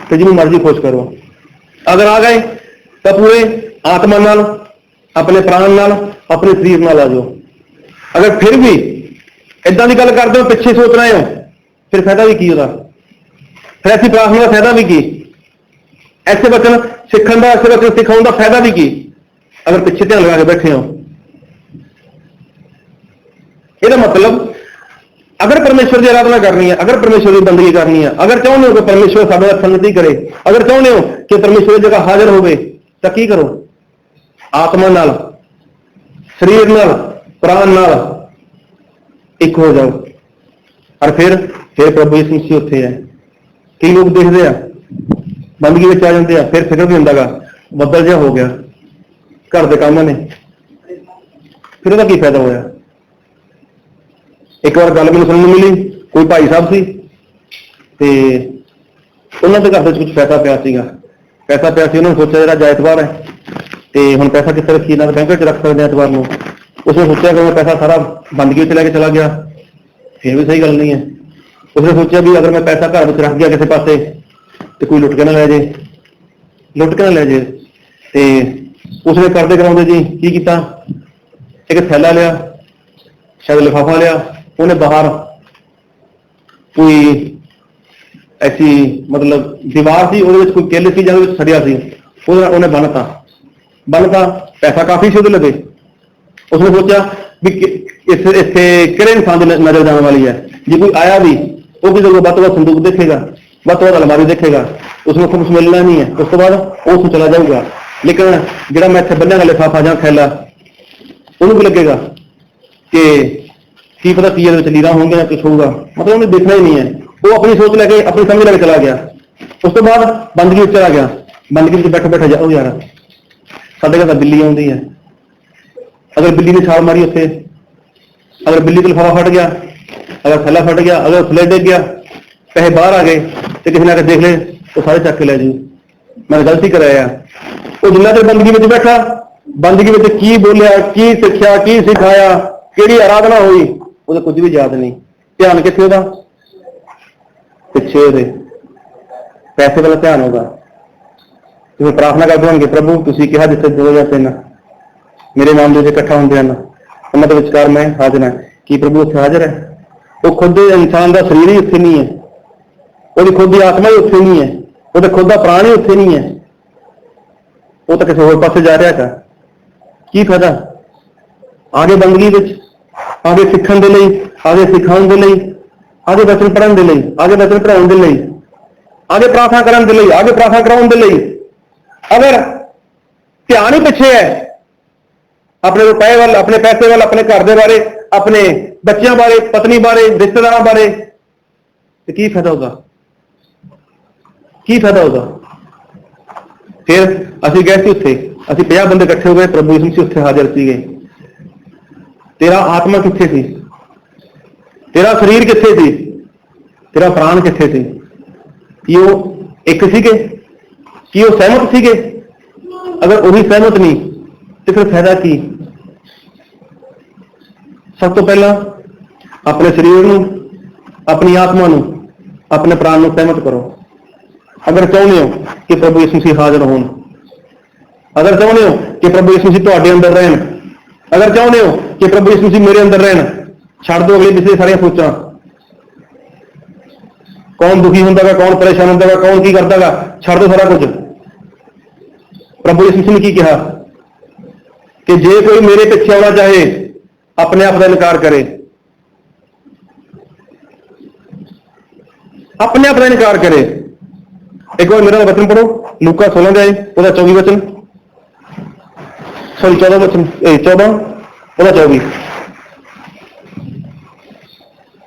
फिर जिन्होंने मर्जी खुश करो। अगर आ गए तो पूरे आत्मा नाल, ਆਪਣੇ ਪ੍ਰਾਣ ਨਾਲ, ਆਪਣੇ ਸਰੀਰ ਨਾਲ ਆ ਜਾਓ। ਅਗਰ ਫਿਰ ਵੀ ਏਦਾਂ ਦੀ ਗੱਲ ਕਰਦੇ ਹੋ, ਪਿੱਛੇ ਸੋਚ ਰਹੇ ਹੋ, ਫਿਰ ਫਾਇਦਾ ਵੀ ਕੀ ਉਹਦਾ? ਫਿਰ ਐਸੀ ਪ੍ਰਾਰਥਨਾ ਦਾ ਫਾਇਦਾ ਵੀ ਕੀ? ਐਸੇ ਵਚਨ ਸਿੱਖਣ ਦਾ, ਐਸੇ ਵਚਨ ਸਿਖਾਉਣ ਦਾ ਫਾਇਦਾ ਵੀ ਕੀ, ਅਗਰ ਪਿੱਛੇ ਧਿਆਨ ਲਗਾ ਕੇ ਬੈਠੇ ਹੋ? ਇਹਦਾ ਮਤਲਬ ਅਗਰ ਪਰਮੇਸ਼ਵਰ ਦੀ ਆਰਾਧਨਾ ਕਰਨੀ ਹੈ, ਅਗਰ ਪਰਮੇਸ਼ਵਰ ਦੀ ਬੰਦਗੀ ਕਰਨੀ ਹੈ, ਅਗਰ ਚਾਹੁੰਦੇ ਹੋ ਕਿ ਪਰਮੇਸ਼ਵਰ ਸਾਡੇ ਨਾਲ ਸੰਗਤੀ ਕਰੇ, ਅਗਰ ਚਾਹੁੰਦੇ ਹੋ ਕਿ ਪਰਮੇਸ਼ਵਰ ਦੀ ਜਗ੍ਹਾ ਹਾਜ਼ਰ ਹੋਵੇ, ਤਾਂ ਕੀ ਕਰੋ? ਆਤਮਾ ਨਾਲ, ਸਰੀਰ ਨਾਲ, ਪ੍ਰਾਣ ਨਾਲ ਇੱਕ ਹੋ ਜਾਓ। ਔਰ ਫਿਰ ਪ੍ਰਭੂ ਯਿਸੂ ਮਸੀਹ ਉੱਥੇ ਹੈ। ਕਈ ਲੋਕ ਦੇਖਦੇ ਆ, ਬੰਦਗੀ ਵਿੱਚ ਆ ਜਾਂਦੇ ਆ, ਫਿਰ ਫਿਕਰ ਵੀ ਹੁੰਦਾਗਾ ਬੱਦਲ ਜਿਹਾ ਹੋ ਗਿਆ, ਘਰ ਦੇ ਕੰਮ ਨੇ, ਫਿਰ ਉਹਦਾ ਕੀ ਫਾਇਦਾ ਹੋਇਆ? ਇੱਕ ਵਾਰ ਗੱਲ ਮੈਨੂੰ ਸੁਣਨ ਨੂੰ ਮਿਲੀ, ਕੋਈ ਭਾਈ ਸਾਹਿਬ ਸੀ ਤੇ ਉਹਨਾਂ ਦੇ ਘਰ ਦੇ ਵਿੱਚ ਕੁਝ ਪੈਸਾ ਪਿਆ ਸੀਗਾ। ਉਹਨਾਂ ਨੇ ਸੋਚਿਆ ਜਿਹੜਾ ਅੱਜ ਐਤਵਾਰ ਹੈ ਤੇ ਹੁਣ ਪੈਸਾ ਕਿੱਥੇ ਰੱਖੀਏ, ਇਹਨਾਂ ਦੇ ਬੈਂਕ ਵਿੱਚ ਰੱਖ ਸਕਦੇ ਐਤਵਾਰ ਨੂੰ। ਉਸਨੇ ਸੋਚਿਆ ਕਿ ਮੈਂ ਪੈਸਾ ਸਾਰਾ ਬੰਦਗੀ ਵਿੱਚ ਲੈ ਕੇ ਚਲਾ ਗਿਆ, ਫਿਰ ਵੀ ਸਹੀ ਗੱਲ ਨਹੀਂ ਹੈ। ਉਸਨੇ ਸੋਚਿਆ ਵੀ ਅਗਰ ਮੈਂ ਪੈਸਾ ਘਰ ਵਿੱਚ ਰੱਖ ਗਿਆ ਕਿਸੇ ਪਾਸੇ ਤੇ ਕੋਈ ਲੁੱਟ ਕੇ ਨਾ ਲੈ ਜੇ। ਤੇ ਉਸਨੇ ਕਰਦੇ ਕਰਾਉਂਦੇ ਜੀ ਕੀ ਕੀਤਾ, ਇੱਕ ਥੈਲਾ ਲਿਆ, ਸ਼ਾਇਦ ਲਿਫਾਫਾ ਲਿਆ, ਉਹਨੇ ਬਾਹਰ ਕੋਈ ਐਸੀ ਮਤਲਬ ਦੀਵਾਰ ਸੀ, ਉਹਦੇ ਵਿੱਚ ਕੋਈ ਕਿੱਲ ਸੀ ਜਿਹਦੇ ਵਿੱਚ ਸੜਿਆ ਸੀ, ਉਹਨੇ ਬੰਨਤਾ। ਪੈਸਾ ਕਾਫੀ ਸੀ ਉਹਦੇ ਲਵੇ। ਉਸਨੇ ਸੋਚਿਆ ਵੀ ਇੱਥੇ ਕਿਹੜੇ ਇਨਸਾਨ ਦੀ ਨਜ਼ਰ ਜਾਣ ਵਾਲੀ ਹੈ, ਜੇ ਕੋਈ ਆਇਆ ਵੀ ਉਹ ਵੀ ਵੱਧ ਤੋਂ ਵੱਧ ਸੰਦੂਕ ਦੇਖੇਗਾ, ਵੱਧ ਤੋਂ ਵੱਧ ਅਲਮਾਰੀ ਦੇਖੇਗਾ, ਉਸਨੂੰ ਕੁਝ ਮਿਲਣਾ ਨਹੀਂ ਹੈ। ਉਸ ਤੋਂ ਬਾਅਦ ਉਹ ਉੱਥੋਂ ਚਲਾ ਜਾਊਗਾ। ਲੇਕਿਨ ਜਿਹੜਾ ਮੈਂ ਇੱਥੇ ਬੰਨਿਆ ਲਿਫਾਫਾ ਜਾਂ ਥੈਲਾ, ਉਹਨੂੰ ਵੀ ਲੱਗੇਗਾ ਕਿ ਕੀ ਪਤਾ ਕੀ ਇਹਦੇ ਵਿੱਚ ਲੀਰਾਂ ਹੋਣਗੀਆਂ ਜਾਂ ਕੁਛ ਹੋਊਗਾ, ਮਤਲਬ ਉਹਨੇ ਦੇਖਣਾ ਹੀ ਨਹੀਂ ਹੈ। ਉਹ ਆਪਣੀ ਸੋਚ ਲੈ ਕੇ, ਆਪਣੀ ਸਮਝ ਲੈ ਕੇ ਚਲਾ ਗਿਆ। ਉਸ ਤੋਂ ਬਾਅਦ ਬੰਦਗੀ ਵਿੱਚ ਚਲਾ ਗਿਆ। ਬੰਦਗੀ ਵਿੱਚ ਬੈਠਾ ਜਾਓ ਯਾਰ, ਸਾਡੇ ਘਰ ਤਾਂ ਬਿੱਲੀ ਆਉਂਦੀ ਹੈ, ਅਗਰ ਬਿੱਲੀ ਨੇ ਛਾਲ ਮਾਰੀ ਉੱਥੇ, ਅਗਰ ਬਿੱਲੀ ਤੋਂ ਲਿਫਾਫਾ ਫਟ ਗਿਆ, ਅਗਰ ਥੈਲਾ ਫਟ ਗਿਆ, ਅਗਰ ਥੱਲੇ ਡਿੱਗ ਗਿਆ, ਪੈਸੇ ਬਾਹਰ ਆ ਗਏ ਤੇ ਕਿਸੇ ਨੇ ਆ ਕੇ ਦੇਖ ਲਏ, ਉਹ ਸਾਰੇ ਚੱਕ ਕੇ ਲੈ ਜੂ, ਮੈਂ ਗਲਤੀ ਕਰਾਇਆ। ਉਹ ਜਿੰਨਾ ਚਿਰ ਬੰਦਗੀ ਵਿੱਚ ਬੈਠਾ, ਬੰਦਗੀ ਵਿੱਚ ਕੀ ਬੋਲਿਆ, ਕੀ ਸਿੱਖਿਆ, ਕੀ ਸਿਖਾਇਆ, ਕਿਹੜੀ ਆਰਾਧਨਾ ਹੋਈ, ਉਹਦਾ ਕੁਝ ਵੀ ਯਾਦ ਨਹੀਂ। ਧਿਆਨ ਕਿੱਥੇ ਉਹਦਾ? ਪਿੱਛੇ ਉਹਦੇ ਪੈਸੇ ਵਾਲਾ ਧਿਆਨ ਹੋਗਾ। ਤੁਸੀਂ ਪ੍ਰਾਰਥਨਾ ਕਰਦੇ ਹੋਣਗੇ, ਪ੍ਰਭੂ ਤੁਸੀਂ ਕਿਹਾ ਜਿੱਥੇ 2 ਜਾਂ 3 ਮੇਰੇ ਨਾਮ ਦੇ ਵਿੱਚ ਇਕੱਠਾ ਹੁੰਦੇ ਹਨ, ਉਹਨਾਂ ਦੇ ਵਿਚਕਾਰ ਮੈਂ ਹਾਜ਼ਰ ਹਾਂ। ਕੀ ਪ੍ਰਭੂ ਉੱਥੇ ਹਾਜ਼ਰ ਹੈ? ਉਹ ਖੁਦ ਇਨਸਾਨ ਦਾ ਸਰੀਰ ਹੀ ਉੱਥੇ ਨਹੀਂ ਹੈ, ਉਹਦੀ ਖੁਦ ਦੀ ਆਤਮਾ ਹੀ ਉੱਥੇ ਨਹੀਂ ਹੈ, ਉਹਦਾ ਖੁਦ ਦਾ ਪ੍ਰਾਣ ਹੀ ਉੱਥੇ ਨਹੀਂ ਹੈ, ਉਹ ਤਾਂ ਕਿਸੇ ਹੋਰ ਪਾਸੇ ਜਾ ਰਿਹਾ ਹੈਗਾ। ਕੀ ਫਾਇਦਾ? ਆਗੇ ਬੰਦਗੀ ਵਿੱਚ, ਆਗੇ ਸਿੱਖਣ ਦੇ ਲਈ, ਆਗੇ ਸਿਖਾਉਣ ਦੇ ਲਈ, ਆਗੇ ਵਚਨ ਪੜ੍ਹਨ ਦੇ ਲਈ, ਆਗੇ ਵਚਨ ਪੜ੍ਹਾਉਣ ਦੇ ਲਈ, ਆਗੇ ਪ੍ਰਾਰਥਨਾ ਕਰਨ ਦੇ ਲਈ, ਆਗੇ ਪ੍ਰਾਰਥਨਾ ਕਰਾਉਣ ਦੇ ਲਈ, ਅਗਰ ਧਿਆਨ ਹੀ ਪਿੱਛੇ ਹੈ ਆਪਣੇ ਰੁਪਏ ਵੱਲ, ਆਪਣੇ ਪੈਸੇ ਵੱਲ, ਆਪਣੇ ਘਰ ਦੇ ਬਾਰੇ, ਆਪਣੇ ਬੱਚਿਆਂ ਬਾਰੇ, ਪਤਨੀ ਬਾਰੇ, ਰਿਸ਼ਤੇਦਾਰਾਂ ਬਾਰੇ, ਤੇ ਕੀ ਫਾਇਦਾ ਹੋਗਾ? ਫਿਰ ਅਸੀਂ ਗਏ ਸੀ ਉੱਥੇ, ਅਸੀਂ 50 ਬੰਦੇ ਇਕੱਠੇ ਹੋ ਗਏ, ਪ੍ਰਭੂ ਯਿਸੂ ਮਸੀਹ ਉੱਥੇ ਹਾਜ਼ਰ ਸੀਗੇ। ਤੇਰਾ ਆਤਮਾ ਕਿੱਥੇ ਸੀ? ਤੇਰਾ ਸਰੀਰ ਕਿੱਥੇ ਸੀ? ਤੇਰਾ ਪ੍ਰਾਣ ਕਿੱਥੇ ਸੀ? ਕੀ ਉਹ ਇੱਕ ਸੀਗੇ? ਕੀ ਉਹ ਸਹਿਮਤ ਸੀਗੇ? ਅਗਰ ਉਹੀ ਸਹਿਮਤ ਨਹੀਂ ਤੇ ਫਿਰ ਫਾਇਦਾ ਕੀ? ਸਭ ਤੋਂ ਪਹਿਲਾਂ ਆਪਣੇ ਸਰੀਰ ਨੂੰ, ਆਪਣੀ ਆਤਮਾ ਨੂੰ, ਆਪਣੇ ਪ੍ਰਾਣ ਨੂੰ ਸਹਿਮਤ ਕਰੋ। ਅਗਰ ਚਾਹੁੰਦੇ ਹੋ ਕਿ ਪ੍ਰਭੂ ਯਿਸੂ ਮਸੀਹ ਹਾਜ਼ਰ ਹੋਣ, ਅਗਰ ਚਾਹੁੰਦੇ ਹੋ ਕਿ ਪ੍ਰਭੂ ਯਿਸੂ ਮਸੀਹ ਤੁਹਾਡੇ ਅੰਦਰ ਰਹਿਣ, ਅਗਰ ਚਾਹੁੰਦੇ ਹੋ ਕਿ ਪ੍ਰਭੂ ਯਿਸੂ ਮਸੀਹ ਮੇਰੇ ਅੰਦਰ ਰਹਿਣ, ਛੱਡ ਦਿਓ ਅਗਲੇ ਪਿਛਲੇ ਸਾਰੀਆਂ ਸੋਚਾਂ। ਕੌਣ ਦੁਖੀ ਹੁੰਦਾਗਾ, ਕੌਣ ਪਰੇਸ਼ਾਨ ਹੁੰਦਾਗਾ, ਕੌਣ ਕੀ ਕਰਦਾਗਾ, ਛੱਡ ਦਿਓ ਸਾਰਾ ਕੁਝ। ਪ੍ਰਭੂ ਯਿਸੂ ਮਸੀਹ ਨੇ ਕੀ ਕਿਹਾ ਕਿ ਜੇ ਕੋਈ ਮੇਰੇ ਪਿੱਛੇ ਆਉਣਾ ਚਾਹੇ, ਆਪਣੇ ਆਪ ਦਾ ਇਨਕਾਰ ਕਰੇ, ਆਪਣੇ ਆਪ ਦਾ ਇਨਕਾਰ ਕਰੇ। ਇੱਕ ਵਾਰ ਮੇਰਾ ਵਚਨ ਪੜੋ, ਲੂਕਾ 16 ਦਾ ਉਹਦਾ 24 ਵਚਨ, ਸੌਰੀ 14 ਵਚਨ, 14 ਉਹਦਾ 24,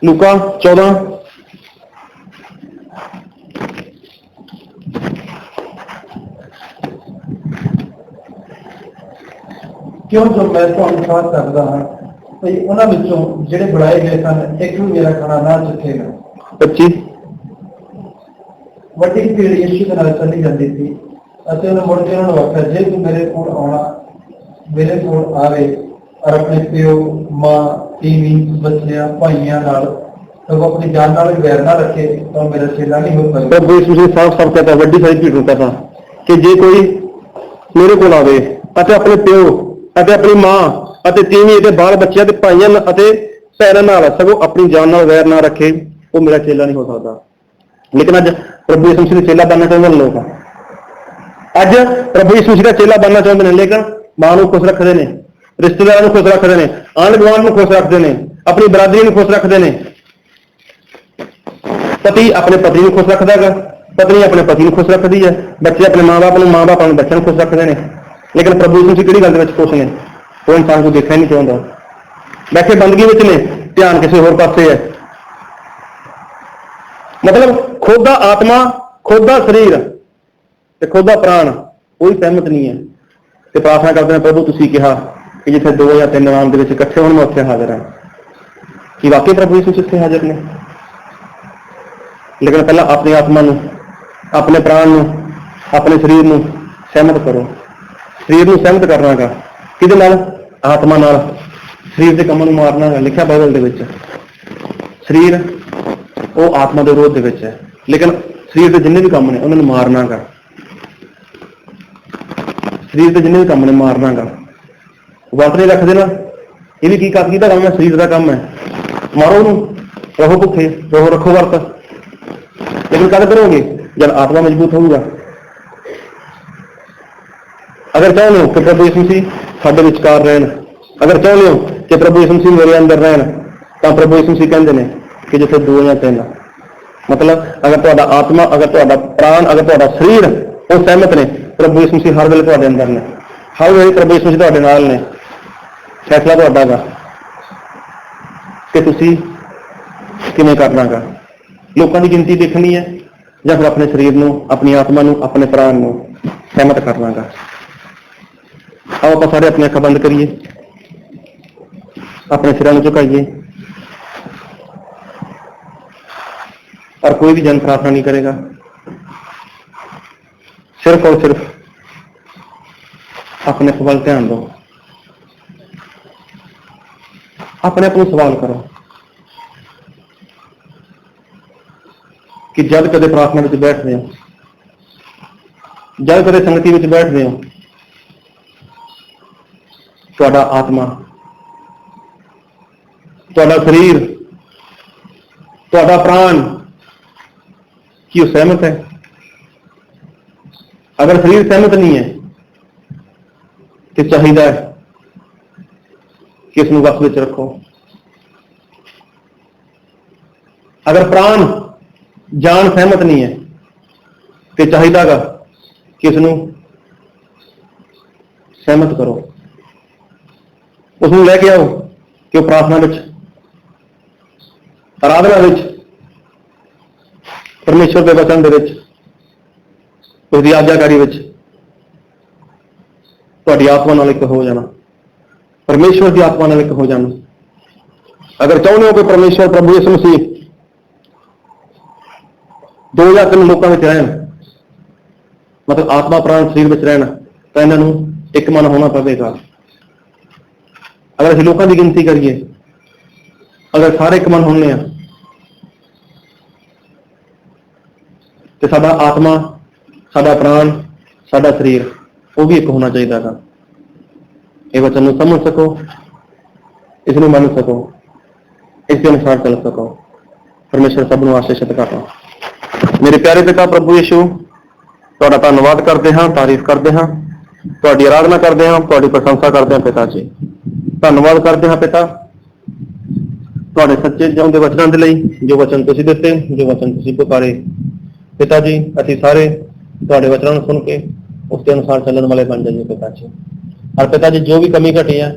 ਲੂਕਾ 14 ਕਿਉਂ ਜੋ ਮੈਂ ਤੁਹਾਨੂੰ ਸਾਥ ਕਰਦਾ ਹਾਂ ਭਈ ਉਹਨਾਂ ਵਿੱਚੋਂ ਜਿਹੜੇ ਬੁਲਾਏ ਗਏ ਸਨ, ਇੱਕ ਵੀ ਮੇਰਾ ਖਾਣਾ ਨਾ ਚੁੱਕੇਗਾ। 25 ਵੱਡੀ ਭੀੜ ਯਿਸੂ ਦੇ ਨਾਲ ਚੱਲੀ ਜਾਂਦੀ ਸੀ ਅਤੇ ਉਹਨੇ ਮੁੜ ਕੇ ਉਹਨਾਂ ਨੂੰ ਆਖਿਆ, ਜੇ ਤੂੰ ਮੇਰੇ ਕੋਲ ਆਵੇ ਔਰ ਆਪਣੇ ਪਿਓ, ਮਾਂ, ਤੀਵੀਂ, ਬੱਚਿਆਂ, ਭਾਈਆਂ ਨਾਲ तो अपनी जान नाल वैर ना रखे तो मेरा चेला नहीं हो सकता। प्रभु यीशु मसीह साफ साफ कहता, वड्डी सारी भीड़ ਨੂੰ कहता कि जे कोई मेरे ਕੋਲ ਆਵੇ ਅਤੇ ਆਪਣੇ ਪਿਓ ਅਤੇ ਆਪਣੀ ਮਾਂ ਅਤੇ ਤੀਵੀਂ ਅਤੇ ਬਾਲ ਬੱਚਿਆਂ ਤੇ ਭਾਈਆਂ ਅਤੇ ਭੈਣਾਂ ਨਾਲ ਸਗੋਂ ਆਪਣੀ ਜਾਨ ਨਾਲ ਵੈਰ ਨਾ ਰੱਖੇ, ਉਹ ਮੇਰਾ ਚੇਲਾ ਨਹੀਂ ਹੋ ਸਕਦਾ। ਲੇਕਿਨ ਅੱਜ ਪ੍ਰਭੂ ਯਿਸੂ ਮਸੀਹ ਦਾ ਚੇਲਾ ਬਣਨਾ ਚਾਹੁੰਦੇ ਨੇ ਲੋਕ। ਅੱਜ ਪ੍ਰਭੂ ਯਿਸੂ ਮਸੀਹ ਦਾ ਚੇਲਾ ਬਣਨਾ ਚਾਹੁੰਦੇ ਨੇ, ਲੇਕਿਨ ਮਾਂ ਨੂੰ ਖੁਸ਼ ਰੱਖਦੇ ਨੇ, ਰਿਸ਼ਤੇਦਾਰਾਂ ਨੂੰ ਖੁਸ਼ ਰੱਖਦੇ ਨੇ, ਆਂਢ ਗੁਆਂਢ ਨੂੰ ਖੁਸ਼ ਰੱਖਦੇ ਨੇ, ਆਪਣੀ ਬਰਾਦਰੀ ਨੂੰ ਖੁਸ਼ ਰੱਖਦੇ ਨੇ। ਪਤੀ ਆਪਣੇ ਪਤੀ ਨੂੰ ਖੁਸ਼ ਰੱਖਦਾ ਹੈਗਾ, ਪਤਨੀ ਆਪਣੇ ਪਤੀ ਨੂੰ ਖੁਸ਼ ਰੱਖਦੀ ਹੈ, ਬੱਚੇ ਆਪਣੇ ਮਾਂ-ਬਾਪ ਨੂੰ, ਮਾਂ-ਬਾਪ ਆਪਣੇ ਬੱਚਿਆਂ ਨੂੰ ਖੁਸ਼ ਰੱਖਦੇ ਨੇ। ਲੇਕਿਨ ਪ੍ਰਭੂ ਯਿਸੂ ਮਸੀਹ ਕਿਹੜੀ ਗੱਲ ਦੇ ਵਿੱਚ ਖੁਸ਼ ਨੇ? ਉਹ ਇਨਸਾਨ ਨੂੰ ਦੇਖਣਾ ਹੀ ਨਹੀਂ ਚਾਹੁੰਦਾ। ਬੈਠੇ ਬੰਦਗੀ ਵਿੱਚ ਨੇ, ਧਿਆਨ ਕਿਸੇ ਹੋਰ ਪਾਸੇ ਹੈ। ਮਤਲਬ ਖੁਦ ਦਾ ਆਤਮਾ, ਖੁਦ ਦਾ ਸਰੀਰ ਤੇ ਖੁਦ ਦਾ ਪ੍ਰਾਣ ਕੋਈ ਸਹਿਮਤ ਨਹੀਂ ਹੈ। ਤੇ ਪ੍ਰਾਰਥਨਾ ਕਰਦੇ ਨੇ, ਪ੍ਰਭੂ ਤੁਸੀਂ ਕਿਹਾ ਕਿ ਜਿੱਥੇ 2 ਜਾਂ 3 ਨਾਮ ਦੇ ਵਿੱਚ ਇਕੱਠੇ ਹੋਣ, ਮੈਂ ਉੱਥੇ ਹਾਜ਼ਰ ਹਾਂ। ਕੀ ਵਾਕਈ ਪ੍ਰਭੂ ਯਿਸੂ ਇੱਥੇ ਹਾਜ਼ਰ ਨੇ? ਲੇਕਿਨ ਪਹਿਲਾਂ ਆਪਣੀ ਆਤਮਾ ਨੂੰ, ਆਪਣੇ ਪ੍ਰਾਣ ਨੂੰ, ਆਪਣੇ ਸਰੀਰ ਨੂੰ ਸਹਿਮਤ ਕਰੋ। ਸਰੀਰ ਨੂੰ ਸਹਿਮਤ ਕਰਨਾ ਹੈਗਾ ਕਿਹਦੇ ਨਾਲ? ਆਤਮਾ ਨਾਲ। ਸਰੀਰ ਦੇ ਕੰਮਾਂ ਨੂੰ ਮਾਰਨਾ ਹੈ। ਲਿਖਿਆ ਬਾਈਬਲ ਦੇ ਵਿੱਚ ਸਰੀਰ ਉਹ ਆਤਮਾ ਦੇ ਵਿਰੋਧ ਦੇ ਵਿੱਚ ਹੈ, ਲੇਕਿਨ ਸਰੀਰ ਦੇ ਜਿੰਨੇ ਵੀ ਕੰਮ ਨੇ ਉਹਨਾਂ ਨੂੰ ਮਾਰਨਾ ਹੈਗਾ। ਸਰੀਰ ਦੇ ਜਿੰਨੇ ਵੀ ਕੰਮ ਨੇ ਮਾਰਨਾ ਹੈਗਾ। ਵਰਤ ਨਹੀਂ ਰੱਖਦੇ ਨਾ, ਇਹ ਵੀ ਕੀ ਦਾ ਕੰਮ ਹੈ? ਸਰੀਰ ਦਾ ਕੰਮ ਹੈ। ਮਾਰੋ ਉਹਨੂੰ, ਰਹੋ ਭੁੱਖੇ, ਰਹੋ, ਰੱਖੋ ਵਰਤ। ਲੇਕਿਨ ਕਦ ਕਰੋਗੇ? ਜਦ ਆਤਮਾ ਮਜ਼ਬੂਤ ਹੋਊਗਾ। ਅਗਰ ਚਾਹੁੰਦੇ ਹੋ ਕਿ ਪ੍ਰਭੂ ਯਿਸੂ ਮਸੀਹ ਸਾਡੇ ਵਿਚਕਾਰ ਰਹਿਣ, ਅਗਰ ਚਾਹੁੰਦੇ ਹੋ ਕਿ ਪ੍ਰਭੂ ਯਿਸੂ ਮਸੀਹ ਮੇਰੇ ਅੰਦਰ ਰਹਿਣ, ਤਾਂ ਪ੍ਰਭੂ ਯਿਸੂ ਮਸੀਹ ਕਹਿੰਦੇ ਨੇ ਕਿ ਜਿੱਥੇ 2 ਜਾਂ 3, ਮਤਲਬ ਅਗਰ ਤੁਹਾਡਾ ਆਤਮਾ, ਅਗਰ ਤੁਹਾਡਾ ਪ੍ਰਾਣ, ਅਗਰ ਤੁਹਾਡਾ ਸਰੀਰ ਉਹ ਸਹਿਮਤ ਨੇ, ਪ੍ਰਭੂ ਯਿਸੂ ਮਸੀਹ ਹਰ ਵੇਲੇ ਤੁਹਾਡੇ ਅੰਦਰ ਨੇ, ਹਰ ਵੇਲੇ ਪ੍ਰਭੂ ਯਿਸੂ ਮਸੀਹ ਤੁਹਾਡੇ ਨਾਲ ਨੇ। ਫੈਸਲਾ ਤੁਹਾਡਾ ਗਾ ਕਿ ਤੁਸੀਂ ਕਿਵੇਂ ਕਰਨਾ ਗਾ। ਲੋਕਾਂ ਦੀ ਗਿਣਤੀ ਦੇਖਣੀ ਹੈ ਜਾਂ ਫਿਰ ਆਪਣੇ ਸਰੀਰ ਨੂੰ, ਆਪਣੀ ਆਤਮਾ ਨੂੰ, ਆਪਣੇ ਪ੍ਰਾਣ ਨੂੰ ਸਹਿਮਤ ਕਰਨਾ ਗਾ। ਆਓ ਆਪਾਂ ਸਾਰੇ ਆਪਣੀਆਂ ਅੱਖਾਂ ਬੰਦ ਕਰੀਏ, ਆਪਣੇ ਸਿਰਾਂ ਨੂੰ ਝੁਕਾਈਏ। और कोई भी जन प्रार्थना नहीं करेगा, सिर्फ और सिर्फ अपने सवाल ध्यान दो, अपने आप को सवाल करो कि जब कदे प्रार्थना में बैठ रहे हो, जब कदे संगति में बैठ रहे हो, तुहाडा आत्मा, तुहाडा शरीर, तुहाडा प्राण कि वो सहमत है? अगर शरीर सहमत नहीं है तो चाहिए कि इसमें वक्त में रखो। अगर प्राण, जान सहमत नहीं है तो चाहिए कि इसनों सहमत करो, उसनों लैके आओ कि वो प्रार्थना विच, आराधना विच, परमेश्वर के वचन दे विच, उसकी आज्ञाकारी विच तुहाडी आत्मा नाल एक हो जाना, परमेश्वर की आत्मा नाल एक हो जाना। अगर चाहते हो कि परमेश्वर प्रभु यीशु मसीह 2 या 3 लोगों में रहन, मतलब आत्मा प्राण शरीर में रहना, तो इन्हों एक मन होना पवेगा। अगर असं लोगों की गिनती करिए, अगर सारे एक मन होने तो साडा आत्मा, साडा प्राण, साडा शरीर वो भी एक होना चाहिए था। ये वचन को समझ सको, इसमें मान सको, इसके अनुसार चल सको। परमेश्वर सबनों आशीषित करना। मेरे प्यारे पिता प्रभु यीशु, तुहाडा धन्नवाद करते हैं, तारीफ करते हैं, तुहाडी आराधना करते हैं, तुहाडी प्रशंसा करते हैं पिता जी। धन्नवाद करते हैं पिता तुहाडे सच्चे जिउंदे वचनां दे लई, जो वचन तुसीं दित्ते, जो वचन तुसीं पुकारे पिता जी। असीं सारे तुहाडे वचनां नूं सुन के उसके अनुसार चलण वाले बन जाइए पिता जी। और पिता जी जो भी कमी घटी है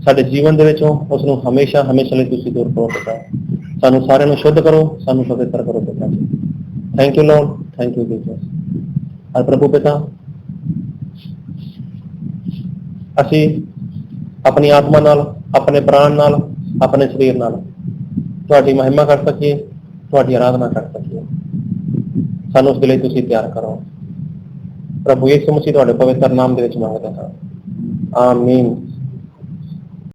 साडे जीवन दे विचों उसनूं हमेशा हमेशा लई तुसीं दूर करो पिता। सानूं सारिआं नूं शुद्ध करो, सानूं पवित्र करो पिता जी। Thank you lord, thank you Jesus. और प्रभु पिता असीं अपनी आत्मा नाल, अपने प्राण नाल, अपने शरीर नाल तुहाडी महिमा कर सकीए, तुहाडी आराधना कर सकीए। सानूं उस लिए तुसीं तैयार करो। प्रभु यीशु मसीह तुहाडे पवित्र नाम दे विच मंगदा हां, आमीन।